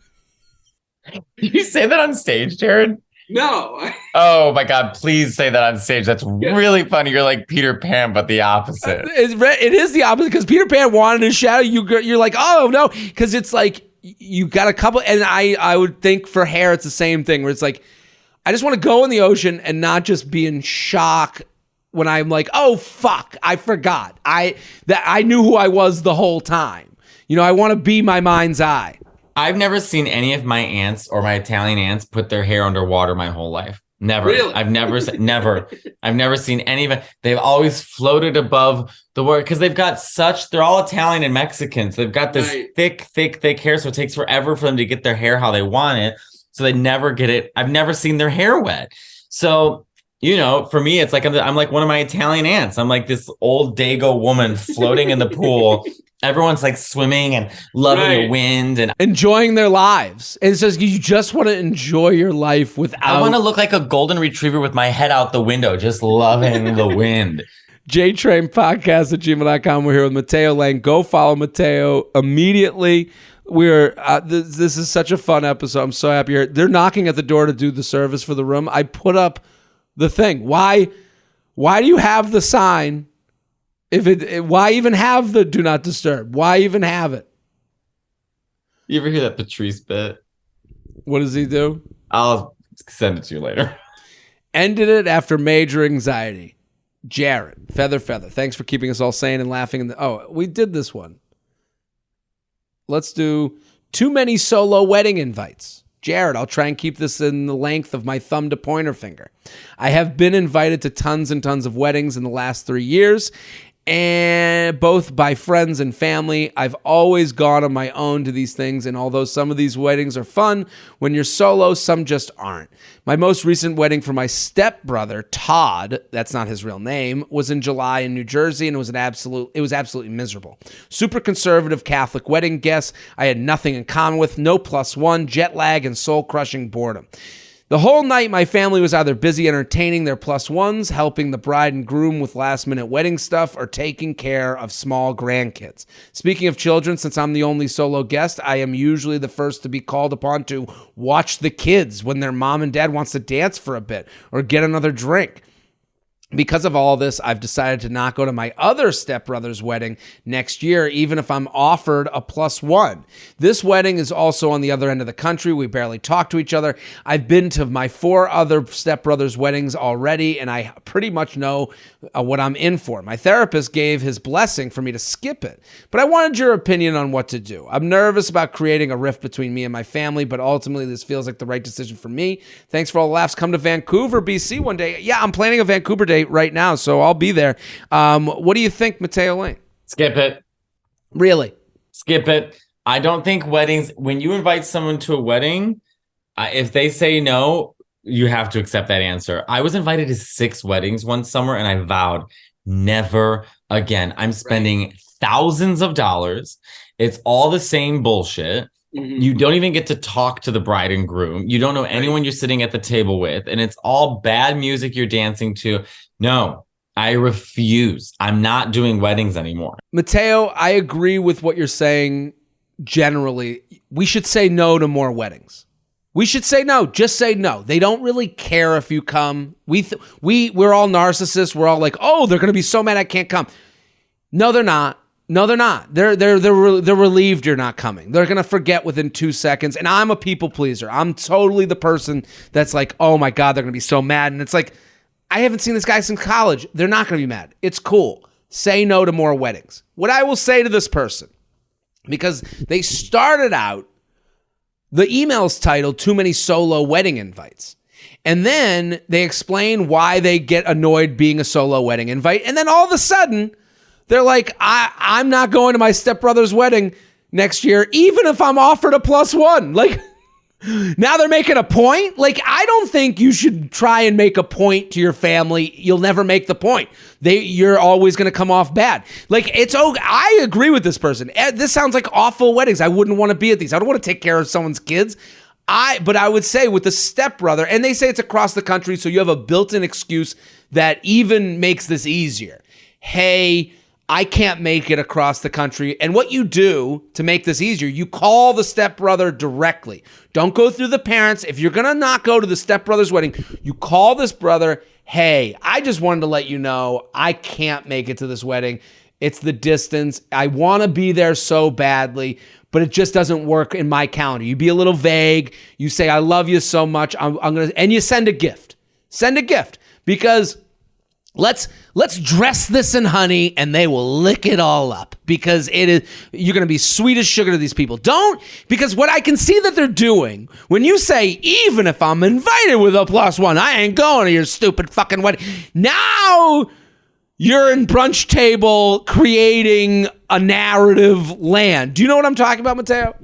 Did you say that on stage, Jared? No. Oh my God, please say that on stage. That's really funny. You're like Peter Pan, but the opposite. It is the opposite because Peter Pan wanted his shadow. You're like, oh no, because it's like you got a couple, and I would think for hair, it's the same thing where it's like, I just want to go in the ocean and not just be in shock when I'm like, oh fuck, I forgot. I knew who I was the whole time. You know, I want to be my mind's eye. I've never seen any of my aunts or my Italian aunts put their hair underwater my whole life. Never. Really? I've never seen any of it. They've always floated above the water because they're all Italian and Mexicans. They've got this thick hair. So it takes forever for them to get their hair how they want it. So they never get it. I've never seen their hair wet. So, you know, for me, it's like I'm like one of my Italian aunts. I'm like this old Dago woman floating in the pool. Everyone's like swimming and loving the wind and enjoying their lives. And it says you just want to enjoy your life without. I want to look like a golden retriever with my head out the window, just loving the wind. JTrain podcast at gmail.com. We're here with Matteo Lane. Go follow Matteo immediately. We're this is such a fun episode. I'm so happy you're here. They're knocking at the door to do the service for the room. I put up the thing. Why do you have the sign? Why even have the do not disturb? Why even have it? You ever hear that Patrice bit? What does he do? I'll send it to you later. Ended it after major anxiety. Jared, feather. Thanks for keeping us all sane and laughing. We did this one. Let's do too many solo wedding invites. Jared, I'll try and keep this in the length of my thumb to pointer finger. I have been invited to tons and tons of weddings in the last 3 years, and both by friends and family. I've always gone on my own to these things, and although some of these weddings are fun, when you're solo, some just aren't. My most recent wedding for my stepbrother, Todd, that's not his real name, was in July in New Jersey, and it was absolutely miserable. Super conservative Catholic wedding guests I had nothing in common with, no +1, jet lag, and soul-crushing boredom. The whole night, my family was either busy entertaining their +1s, helping the bride and groom with last-minute wedding stuff, or taking care of small grandkids. Speaking of children, since I'm the only solo guest, I am usually the first to be called upon to watch the kids when their mom and dad wants to dance for a bit or get another drink. Because of all this, I've decided to not go to my other stepbrother's wedding next year, even if I'm offered a +1. This wedding is also on the other end of the country. We barely talk to each other. I've been to my 4 other stepbrothers' weddings already, and I pretty much know what I'm in for. My therapist gave his blessing for me to skip it, but I wanted your opinion on what to do. I'm nervous about creating a rift between me and my family, but ultimately this feels like the right decision for me. Thanks for all the laughs. Come to Vancouver, BC one day. Yeah, I'm planning a Vancouver date right now, so I'll be there. What do you think, Matteo Lane? Skip it. Really? Skip it. I don't think weddings, when you invite someone to a wedding, if they say no, you have to accept that answer. I was invited to 6 weddings one summer, and I vowed never again. I'm spending thousands of dollars. It's all the same bullshit. Mm-hmm. You don't even get to talk to the bride and groom. You don't know anyone you're sitting at the table with, and it's all bad music you're dancing to. No, I refuse. I'm not doing weddings anymore. Matteo, I agree with what you're saying generally. We should say no to more weddings. We should say no. Just say no. They don't really care if you come. We're all narcissists. We're all like, oh, they're going to be so mad I can't come. No, they're not. No, they're not. They're relieved you're not coming. They're going to forget within 2 seconds. And I'm a people pleaser. I'm totally the person that's like, oh my God, they're going to be so mad. And it's like, I haven't seen this guy since college. They're not going to be mad. It's cool. Say no to more weddings. What I will say to this person, because they started out, the email's titled Too Many Solo Wedding Invites. And then they explain why they get annoyed being a solo wedding invite. And then all of a sudden, they're like, I'm not going to my stepbrother's wedding next year, even if I'm offered a +1. Like, now they're making a point. Like, I don't think you should try and make a point to your family. You'll never make the point. You're always going to come off bad. Like, I agree with this person. This sounds like awful weddings. I wouldn't want to be at these. I don't want to take care of someone's kids. But I would say with the stepbrother, and they say it's across the country, so you have a built-in excuse that even makes this easier. Hey, I can't make it across the country. And what you do to make this easier, you call the stepbrother directly. Don't go through the parents. If you're going to not go to the stepbrother's wedding, you call this brother. Hey, I just wanted to let you know I can't make it to this wedding. It's the distance. I want to be there so badly, but it just doesn't work in my calendar. You be a little vague. You say, I love you so much. I'm going to, and you send a gift. Send a gift, because let's dress this in honey and they will lick it all up, because you're going to be sweet as sugar to these people. Because what I can see that they're doing, when you say, even if I'm invited with a +1, I ain't going to your stupid fucking wedding. Now you're in brunch table creating a narrative land. Do you know what I'm talking about, Matteo?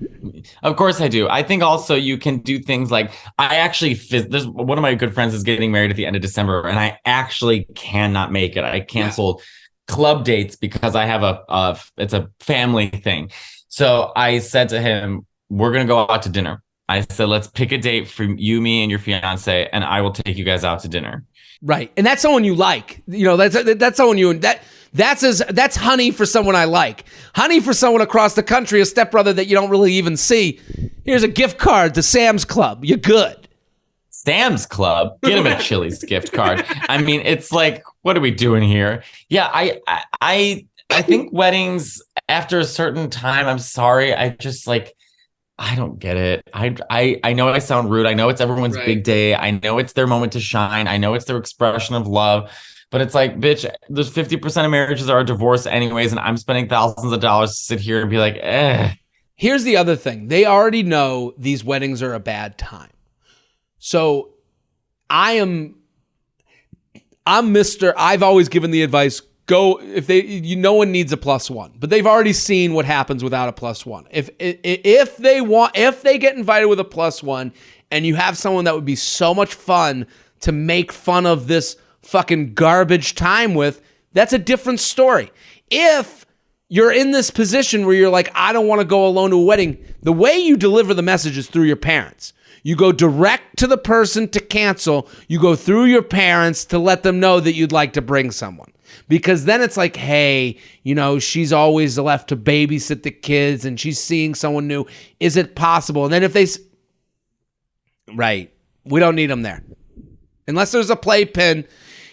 Of course I do. I think also you can do things like, there's one of my good friends is getting married at the end of December, and I actually cannot make it. I canceled club dates because I have it's a family thing. So I said to him, we're going to go out to dinner. I said, let's pick a date for you, me, and your fiance, and I will take you guys out to dinner. Right. And that's someone you like. You know, that's someone that's honey for someone I like. Honey for someone across the country, a stepbrother that you don't really even see. Here's a gift card to Sam's Club. You're good. Sam's Club? Get him a Chili's gift card. I mean, it's like, what are we doing here? Yeah, I think weddings after a certain time, I'm sorry, I just like, I don't get it. I know I sound rude. I know it's everyone's big day. I know it's their moment to shine. I know it's their expression of love. But it's like, bitch, there's 50% of marriages are divorced anyways, and I'm spending thousands of dollars to sit here and be like, eh. Here's the other thing. They already know these weddings are a bad time. So I've always given the advice, no one needs a +1, but they've already seen what happens without a +1. If they get invited with a +1 and you have someone that would be so much fun to make fun of this fucking garbage time with, that's a different story. If you're in this position where you're like, I don't want to go alone to a wedding, the way you deliver the message is through your parents. You go direct to the person to cancel. You go through your parents to let them know that you'd like to bring someone. Because then it's like, hey, she's always left to babysit the kids and she's seeing someone new. Is it possible? And then if we don't need them there. Unless there's a playpen,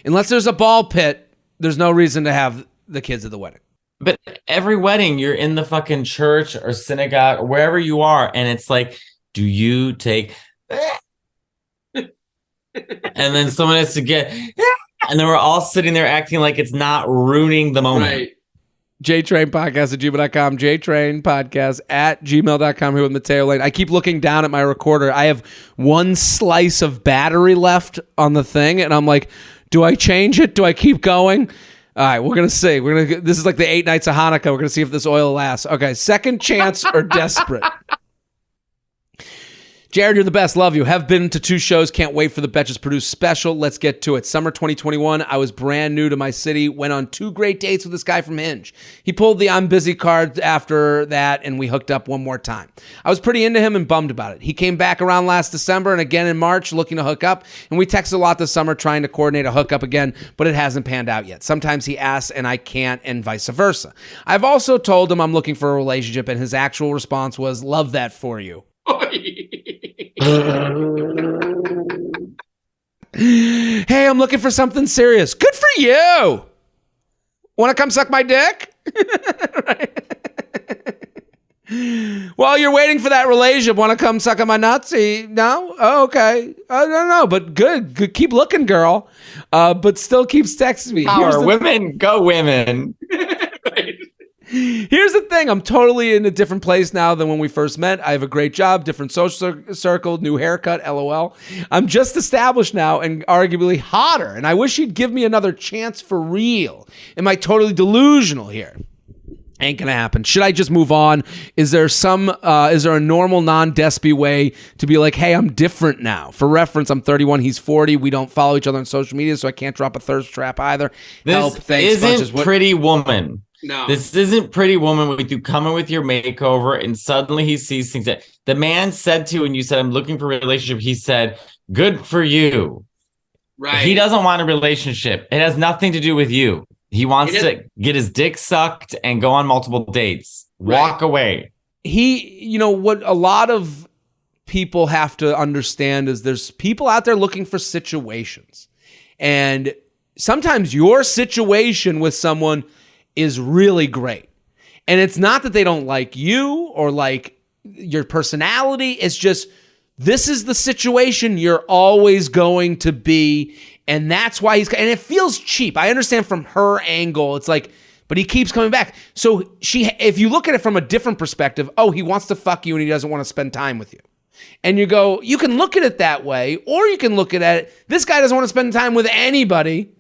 unless there's a ball pit, there's no reason to have the kids at the wedding. But every wedding, you're in the fucking church or synagogue or wherever you are, and it's like, do you take... and then someone has to get... And then we're all sitting there acting like it's not ruining the moment. Right. JTrain podcast at gmail.com. JTrain podcast at gmail.com here with Matteo Lane. I keep looking down at my recorder. I have one slice of battery left on the thing, and I'm like, do I change it? Do I keep going? All right, we're going to see. This is like the 8 nights of Hanukkah. We're going to see if this oil lasts. Okay, second chance or desperate. Jared, you're the best. Love you. Have been to 2 shows. Can't wait for the Betches Produced special. Let's get to it. Summer 2021. I was brand new to my city. Went on 2 great dates with this guy from Hinge. He pulled the I'm busy card after that, and we hooked up one more time. I was pretty into him and bummed about it. He came back around last December and again in March looking to hook up, and we texted a lot this summer trying to coordinate a hookup again, but it hasn't panned out yet. Sometimes he asks and I can't, and vice versa. I've also told him I'm looking for a relationship, and his actual response was, love that for you. Hey, I'm looking for something serious. Good for you. Want to come suck my dick? While you're waiting for that relationship, want to come suck on my nuts? No? Oh, okay. I don't know, but good. Keep looking, girl. But still keeps texting me. Power women, go women. Right. Here's the thing. I'm totally in a different place now than when we first met. I have a great job, different social circle, new haircut, LOL. I'm just established now and arguably hotter, and I wish he'd give me another chance for real. Am I totally delusional here? Ain't gonna happen. Should I just move on? Is there a normal non-despy way to be like, hey, I'm different now? For reference, I'm 31, he's 40. We don't follow each other on social media, so I can't drop a thirst trap either. This isn't Pretty Woman. No. This isn't Pretty Woman with you coming with your makeover and suddenly he sees things that the man said to you and you said, I'm looking for a relationship. He said, good for you. Right. He doesn't want a relationship. It has nothing to do with you. He wants to get his dick sucked and go on multiple dates. Walk away. What a lot of people have to understand is there's people out there looking for situations. And sometimes your situation with someone is really great. And it's not that they don't like you or like your personality. It's just, this is the situation you're always going to be. And that's why and it feels cheap. I understand from her angle. It's like, but he keeps coming back. So if you look at it from a different perspective, oh, he wants to fuck you and he doesn't want to spend time with you. And you go, you can look at it that way, or you can look at it, this guy doesn't want to spend time with anybody.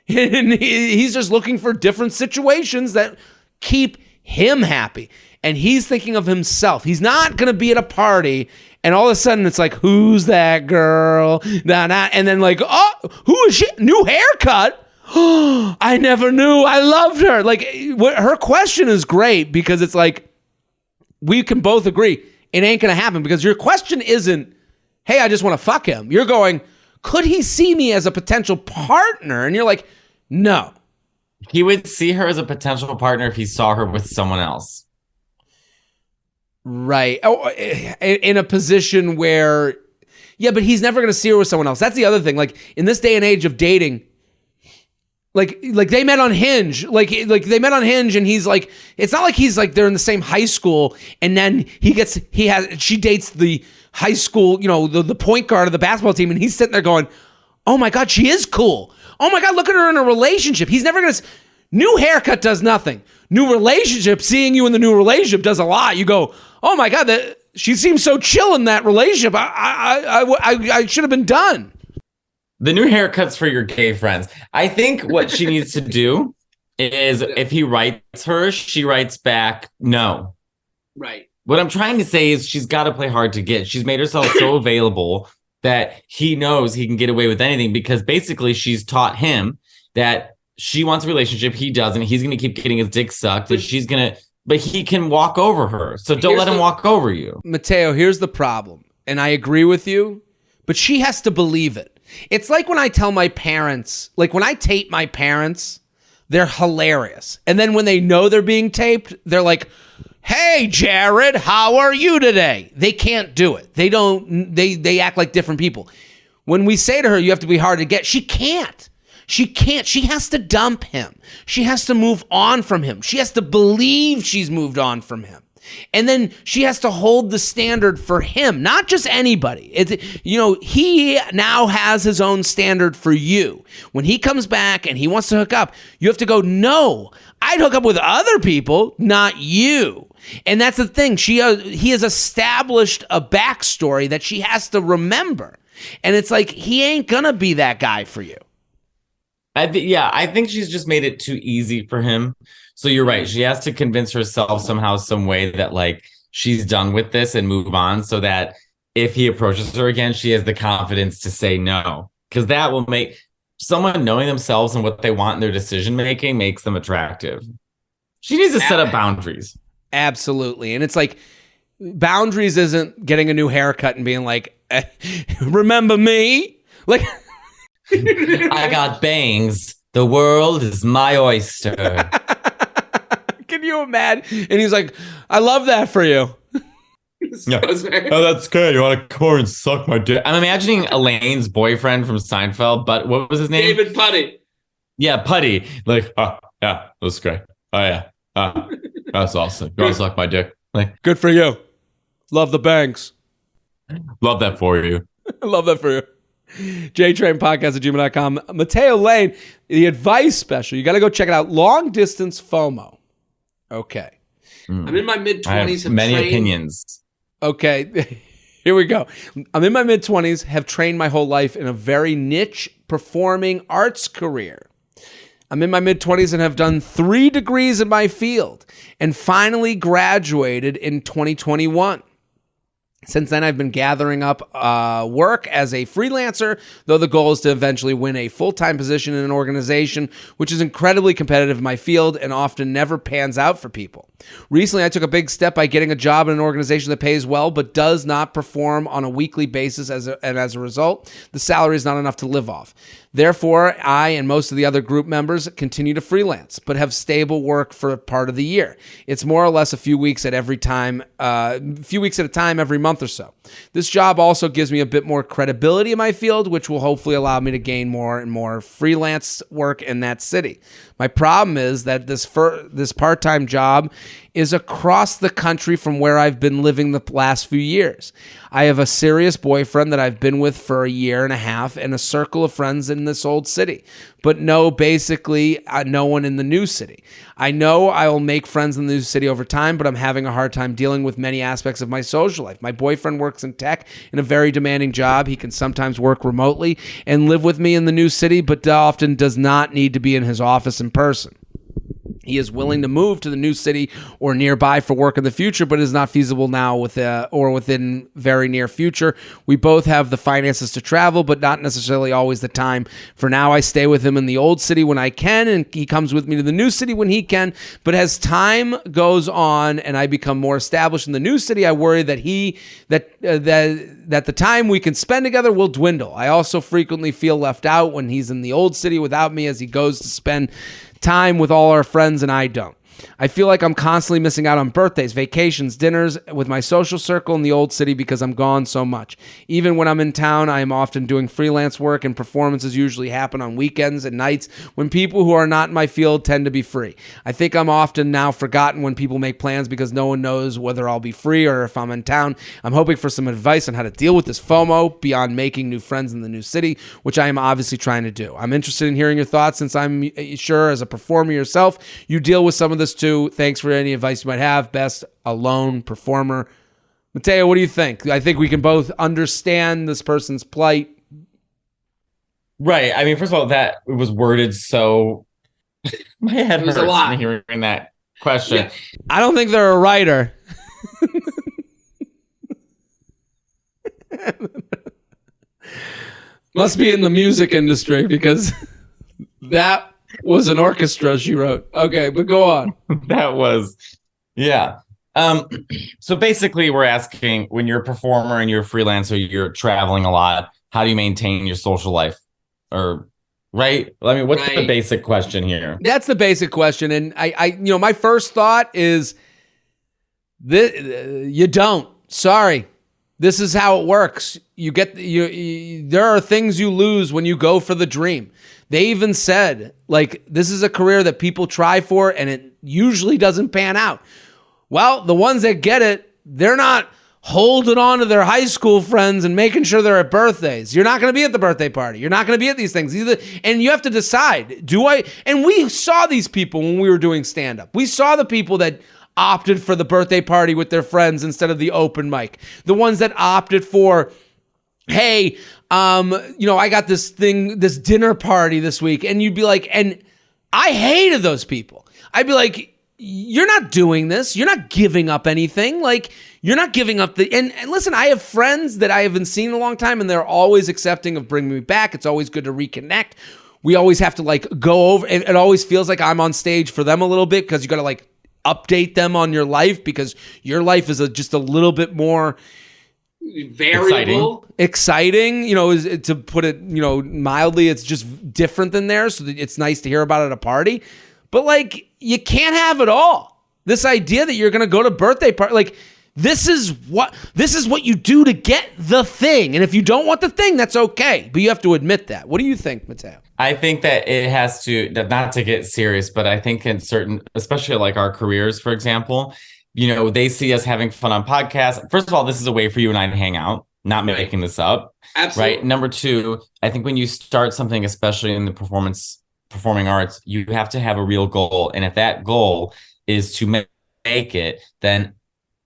And he's just looking for different situations that keep him happy. And he's thinking of himself. He's not going to be at a party and all of a sudden it's like, who's that girl? And then like, oh, who is she? New haircut? I never knew. I loved her. Like, her question is great because it's like, we can both agree it ain't going to happen, because your question isn't, hey, I just want to fuck him. You're going, could he see me as a potential partner? And you're like, no. He would see her as a potential partner if he saw her with someone else. Right. Oh, in a position where, yeah, but he's never going to see her with someone else. That's the other thing. Like, in this day and age of dating, like they met on Hinge. Like they met on Hinge, and he's like, it's not like he's like they're in the same high school, and then she dates the high school, the point guard of the basketball team, and he's sitting there going, oh my God, she is cool. Oh my God, look at her in a relationship. He's never going to. New haircut does nothing. New relationship, seeing you in the new relationship does a lot. You go, oh my God, she seems so chill in that relationship. I should have been done. The new haircut's for your gay friends. I think what she needs to do is, if he writes her, she writes back, no. Right. What I'm trying to say is she's got to play hard to get. She's made herself so available that he knows he can get away with anything, because basically she's taught him that she wants a relationship. He doesn't. He's going to keep getting his dick sucked, and but he can walk over her. So don't let him walk over you. Matteo, here's the problem. And I agree with you, but she has to believe it. It's like when I tell my parents, like when I tape my parents, they're hilarious. And then when they know they're being taped, they're like, hey, Jared, how are you today? They can't do it. They act like different people. When we say to her, you have to be hard to get, she can't. She can't. She has to dump him. She has to move on from him. She has to believe she's moved on from him. And then she has to hold the standard for him, not just anybody. He now has his own standard for you. When he comes back and he wants to hook up, you have to go, no, I'd hook up with other people, not you. And that's the thing. He has established a backstory that she has to remember. And it's like, he ain't gonna be that guy for you. I think she's just made it too easy for him. So you're right. She has to convince herself somehow, some way that like she's done with this and move on, so that if he approaches her again, she has the confidence to say no. Because that will make someone knowing themselves and what they want in their decision making makes them attractive. She needs to set up boundaries. Absolutely. And it's like, boundaries isn't getting a new haircut and being like, remember me? Like, I got bangs. The world is my oyster. Can you imagine? And he's like, I love that for you. Yeah. Oh, that's good. You want to come over and suck my dick? I'm imagining Elaine's boyfriend from Seinfeld, but what was his name? David Putty. Yeah, Putty. Like, oh, yeah, that's great. Oh, yeah. That's awesome. You want to suck my dick? Like, good for you. Love the bangs. Love that for you. Love that for you. JTrain podcast at gmail.com. Matteo Lane, the advice special. You got to go check it out. Long distance FOMO. Okay. I'm in my mid I have 20s. many opinions. Okay. Here we go. I'm in my mid 20s, have trained my whole life in a very niche performing arts career. I'm in my mid 20s and have done 3 degrees in my field and finally graduated in 2021. Since then, I've been gathering up work as a freelancer, though the goal is to eventually win a full-time position in an organization, which is incredibly competitive in my field and often never pans out for people. Recently, I took a big step by getting a job in an organization that pays well but does not perform on a weekly basis, and as a result, the salary is not enough to live off. Therefore, I and most of the other group members continue to freelance, but have stable work for part of the year. It's more or less a few weeks at a time every month or so. This job also gives me a bit more credibility in my field, which will hopefully allow me to gain more and more freelance work in that city. My problem is that this part-time job is across the country from where I've been living the last few years. I have a serious boyfriend that I've been with for a year and a half and a circle of friends in this old city, but basically no one in the new city. I know I will make friends in the new city over time, but I'm having a hard time dealing with many aspects of my social life. My boyfriend works in tech in a very demanding job. He can sometimes work remotely and live with me in the new city, but often does not need to be in his office in person. He is willing to move to the new city or nearby for work in the future, but is not feasible now or within very near future. We both have the finances to travel, but not necessarily always the time. For now, I stay with him in the old city when I can, and he comes with me to the new city when he can. But as time goes on and I become more established in the new city, I worry that the time we can spend together will dwindle. I also frequently feel left out when he's in the old city without me, as he goes to spend time with all our friends and I don't. I feel like I'm constantly missing out on birthdays, vacations, dinners with my social circle in the old city because I'm gone so much. Even when I'm in town, I am often doing freelance work, and performances usually happen on weekends and nights when people who are not in my field tend to be free. I think I'm often now forgotten when people make plans because no one knows whether I'll be free or if I'm in town. I'm hoping for some advice on how to deal with this FOMO beyond making new friends in the new city, which I am obviously trying to do. I'm interested in hearing your thoughts, since I'm sure as a performer yourself, you deal with some of this too. Thanks for any advice you might have. Best, a lone performer. Matteo, what do you think? I think we can both understand this person's plight. Right. I mean, first of all, that it was worded so my head hurts a lot hearing that question. Yeah. I don't think they're a writer. Must be in the music industry, because that was an orchestra she wrote. Okay, but go on. That was, yeah. So basically, we're asking, when you're a performer and you're a freelancer, you're traveling a lot, how do you maintain your social life? Or, right? I mean, what's the basic question here? That's the basic question. And I my first thought is, you don't. Sorry. This is how it works. There are things you lose when you go for the dream. They even said, like, this is a career that people try for and it usually doesn't pan out. Well, the ones that get it, they're not holding on to their high school friends and making sure they're at birthdays. You're not going to be at the birthday party. You're not going to be at these things either. And you have to decide, and we saw these people when we were doing stand-up. We saw the people that opted for the birthday party with their friends instead of the open mic. The ones that opted for, hey, I got this dinner party this week. And you'd be like, and I hated those people. I'd be like, you're not doing this. You're not giving up anything. Like, you're not giving up and listen, I have friends that I haven't seen in a long time, and they're always accepting of bringing me back. It's always good to reconnect. We always have to go over. It always feels like I'm on stage for them a little bit, because you got to update them on your life, because your life is just a little bit more variable, exciting, to put it, mildly. It's just different than theirs, so it's nice to hear about it at a party. But you can't have it all. This idea that you're going to go to birthday party, this is what you do to get the thing. And if you don't want the thing, that's okay, but you have to admit that. What do you think, Matteo? I think that it has to, not to get serious, but I think in certain, especially our careers, for example, they see us having fun on podcasts. First of all, this is a way for you and I to hang out, not making this up. Absolutely. Right. Number two, I think when you start something, especially in the performing arts, you have to have a real goal. And if that goal is to make it, then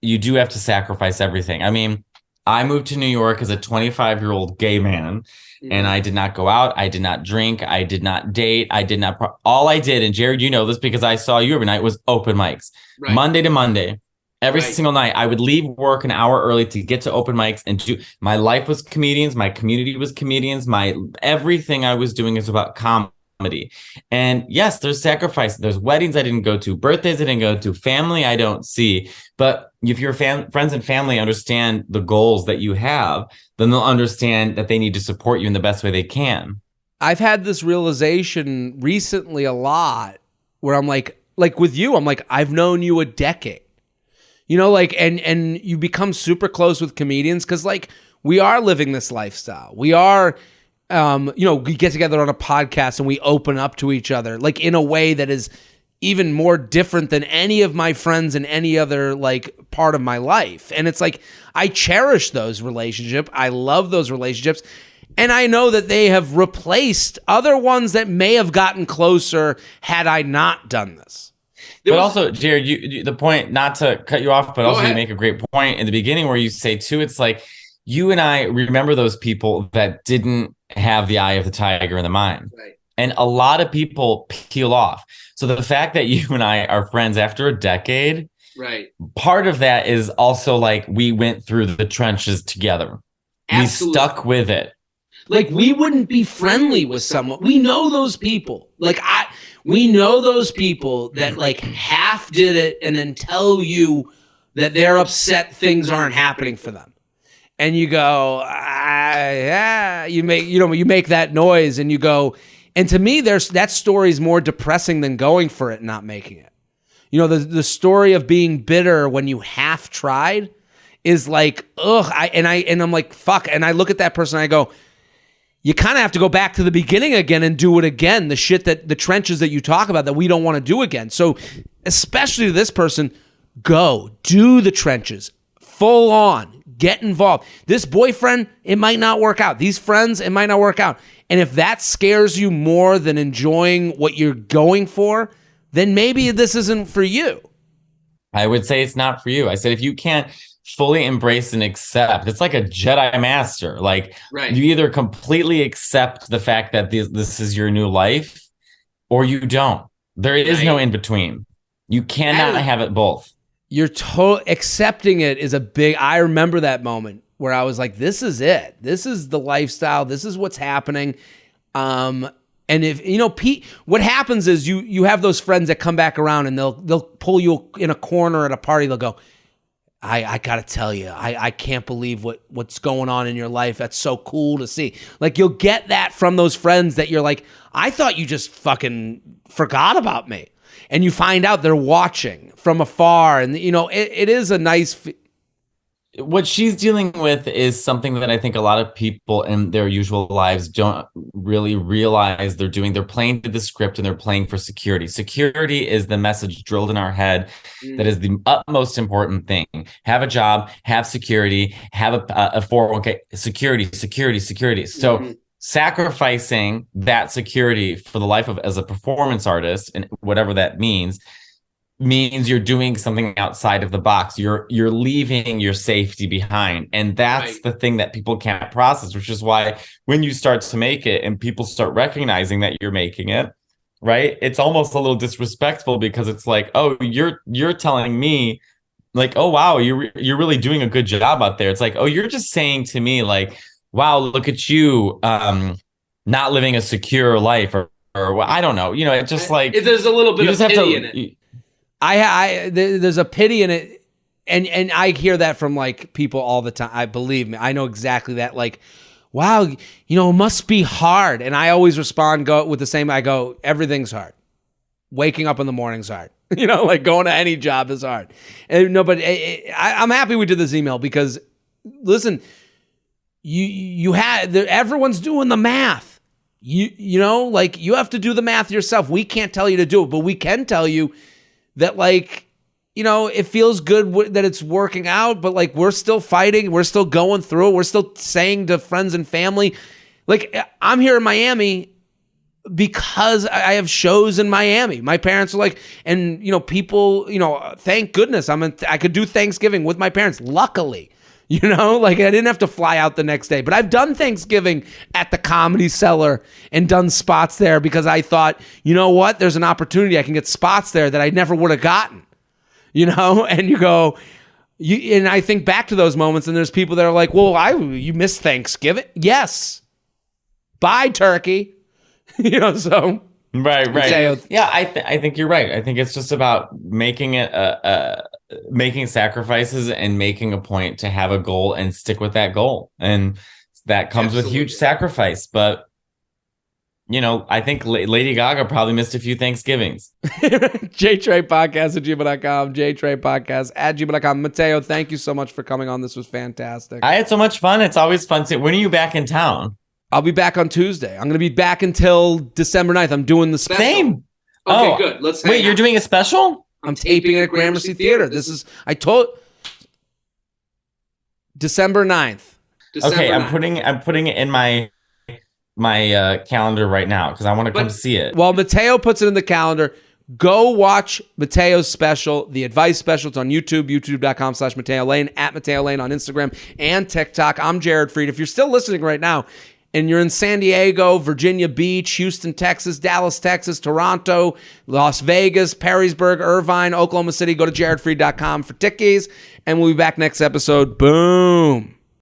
you do have to sacrifice everything. I mean, I moved to New York as a 25-year-old gay man, and I did not go out. I did not drink. I did not date. I did not. All I did, and Jared, you know this because I saw you every night, was open mics. Right. Monday to Monday. Every single night, I would leave work an hour early to get to open mics and do. My life was comedians. My community was comedians. My everything I was doing is about comedy. And yes, there's sacrifice. There's weddings I didn't go to, birthdays I didn't go to, family I don't see. But if your friends and family understand the goals that you have, then they'll understand that they need to support you in the best way they can. I've had this realization recently a lot where I'm like with you, I'm like, I've known you a decade. You know, like, and you become super close with comedians because, like, we are living this lifestyle. We are, we get together on a podcast and we open up to each other, like, in a way that is even more different than any of my friends in any other, like, part of my life. And it's like, I cherish those relationships. I love those relationships. And I know that they have replaced other ones that may have gotten closer had I not done this. But also, Jared, you the point, not to cut you off, but also you make a great point in the beginning where you say, too, it's like you and I remember those people that didn't have the eye of the tiger in the mind. Right. And a lot of people peel off. So the fact that you and I are friends after a decade, right? Part of that is also like we went through the trenches together. Absolutely. We stuck with it. Like, we wouldn't be friendly with someone. We know those people. We know those people that, like, half did it and then tell you that they're upset things aren't happening for them. And you go, you make that noise and you go, and to me, that story is more depressing than going for it and not making it. You know, the story of being bitter when you half tried is like, ugh. I'm like, fuck. And I look at that person and I go, you kind of have to go back to the beginning again and do it again. The trenches that you talk about that we don't want to do again. So especially to this person, go do the trenches full on, get involved. This boyfriend, it might not work out. These friends, it might not work out. And if that scares you more than enjoying what you're going for, then maybe this isn't for you. I would say it's not for you. I said, if you can't fully embrace and accept, it's like a Jedi master. Like, you either completely accept the fact that this is your new life or you don't. There is no in between. You cannot have it both. You're accepting it is a big, I remember that moment where I was like, this is it. This is the lifestyle. This is what's happening. And if, Pete, what happens is you have those friends that come back around and they'll pull you in a corner at a party. They'll go, I got to tell you, I can't believe what's going on in your life. That's so cool to see. Like, you'll get that from those friends that you're like, I thought you just fucking forgot about me. And you find out they're watching from afar. And, it is a nice... What she's dealing with is something that I think a lot of people in their usual lives don't really realize they're doing. They're playing to the script and they're playing for security. Security is the message drilled in our head that is the utmost important thing. Have a job, have security, have a 401k, security. So sacrificing that security for the life of as a performance artist and whatever that means you're doing something outside of the box. You're leaving your safety behind. And that's the thing that people can't process, which is why when you start to make it and people start recognizing that you're making it, right? It's almost a little disrespectful because it's like, oh, you're telling me like, oh, wow, you're really doing a good job out there. It's like, oh, you're just saying to me like, wow, look at you not living a secure life or I don't know. It's just like, there's a little bit of pity in it. There's a pity in it, and I hear that from like people all the time. I believe me, I know exactly that. Like, wow, it must be hard, and I always respond with the same. I go, everything's hard. Waking up in the morning's hard. Like going to any job is hard. And no, but I'm happy we did this email because, listen, everyone's doing the math. Like you have to do the math yourself. We can't tell you to do it, but we can tell you that, like, it feels good that it's working out, but like we're still fighting. We're still going through it. We're still saying to friends and family, like, I'm here in Miami because I have shows in Miami. My parents are like, and people, thank goodness I could do Thanksgiving with my parents. Luckily, like I didn't have to fly out the next day, but I've done Thanksgiving at the Comedy Cellar and done spots there because I thought, you know what, there's an opportunity. I can get spots there that I never would have gotten, and you go, and I think back to those moments and there's people that are like, well, you missed Thanksgiving. Yes. Bye, turkey. So right. Yeah, I think you're right. I think it's just about making it making sacrifices and making a point to have a goal and stick with that goal, and that comes with huge sacrifice. But I think Lady Gaga probably missed a few Thanksgivings. JTrain podcast at gmail.com. JTrain podcast at gmail.com. Matteo, thank you so much for coming on. This was fantastic. I had so much fun. It's always fun to. When are you back in town? I'll be back on Tuesday. I'm going to be back until December 9th. I'm doing the special. Same. Okay, good. Let's wait. You're doing a special? I'm taping at Gramercy Theater. I told December 9th. Okay, I'm putting it in my calendar right now because I want to come see it. Well, Matteo puts it in the calendar. Go watch Matteo's special, The Advice Special. It's on YouTube, youtube.com/Matteo Lane, at Matteo Lane on Instagram and TikTok. I'm Jared Freid. If you're still listening right now, and you're in San Diego, Virginia Beach, Houston, Texas, Dallas, Texas, Toronto, Las Vegas, Perrysburg, Irvine, Oklahoma City, go to jaredfreid.com for tickies, and we'll be back next episode. Boom.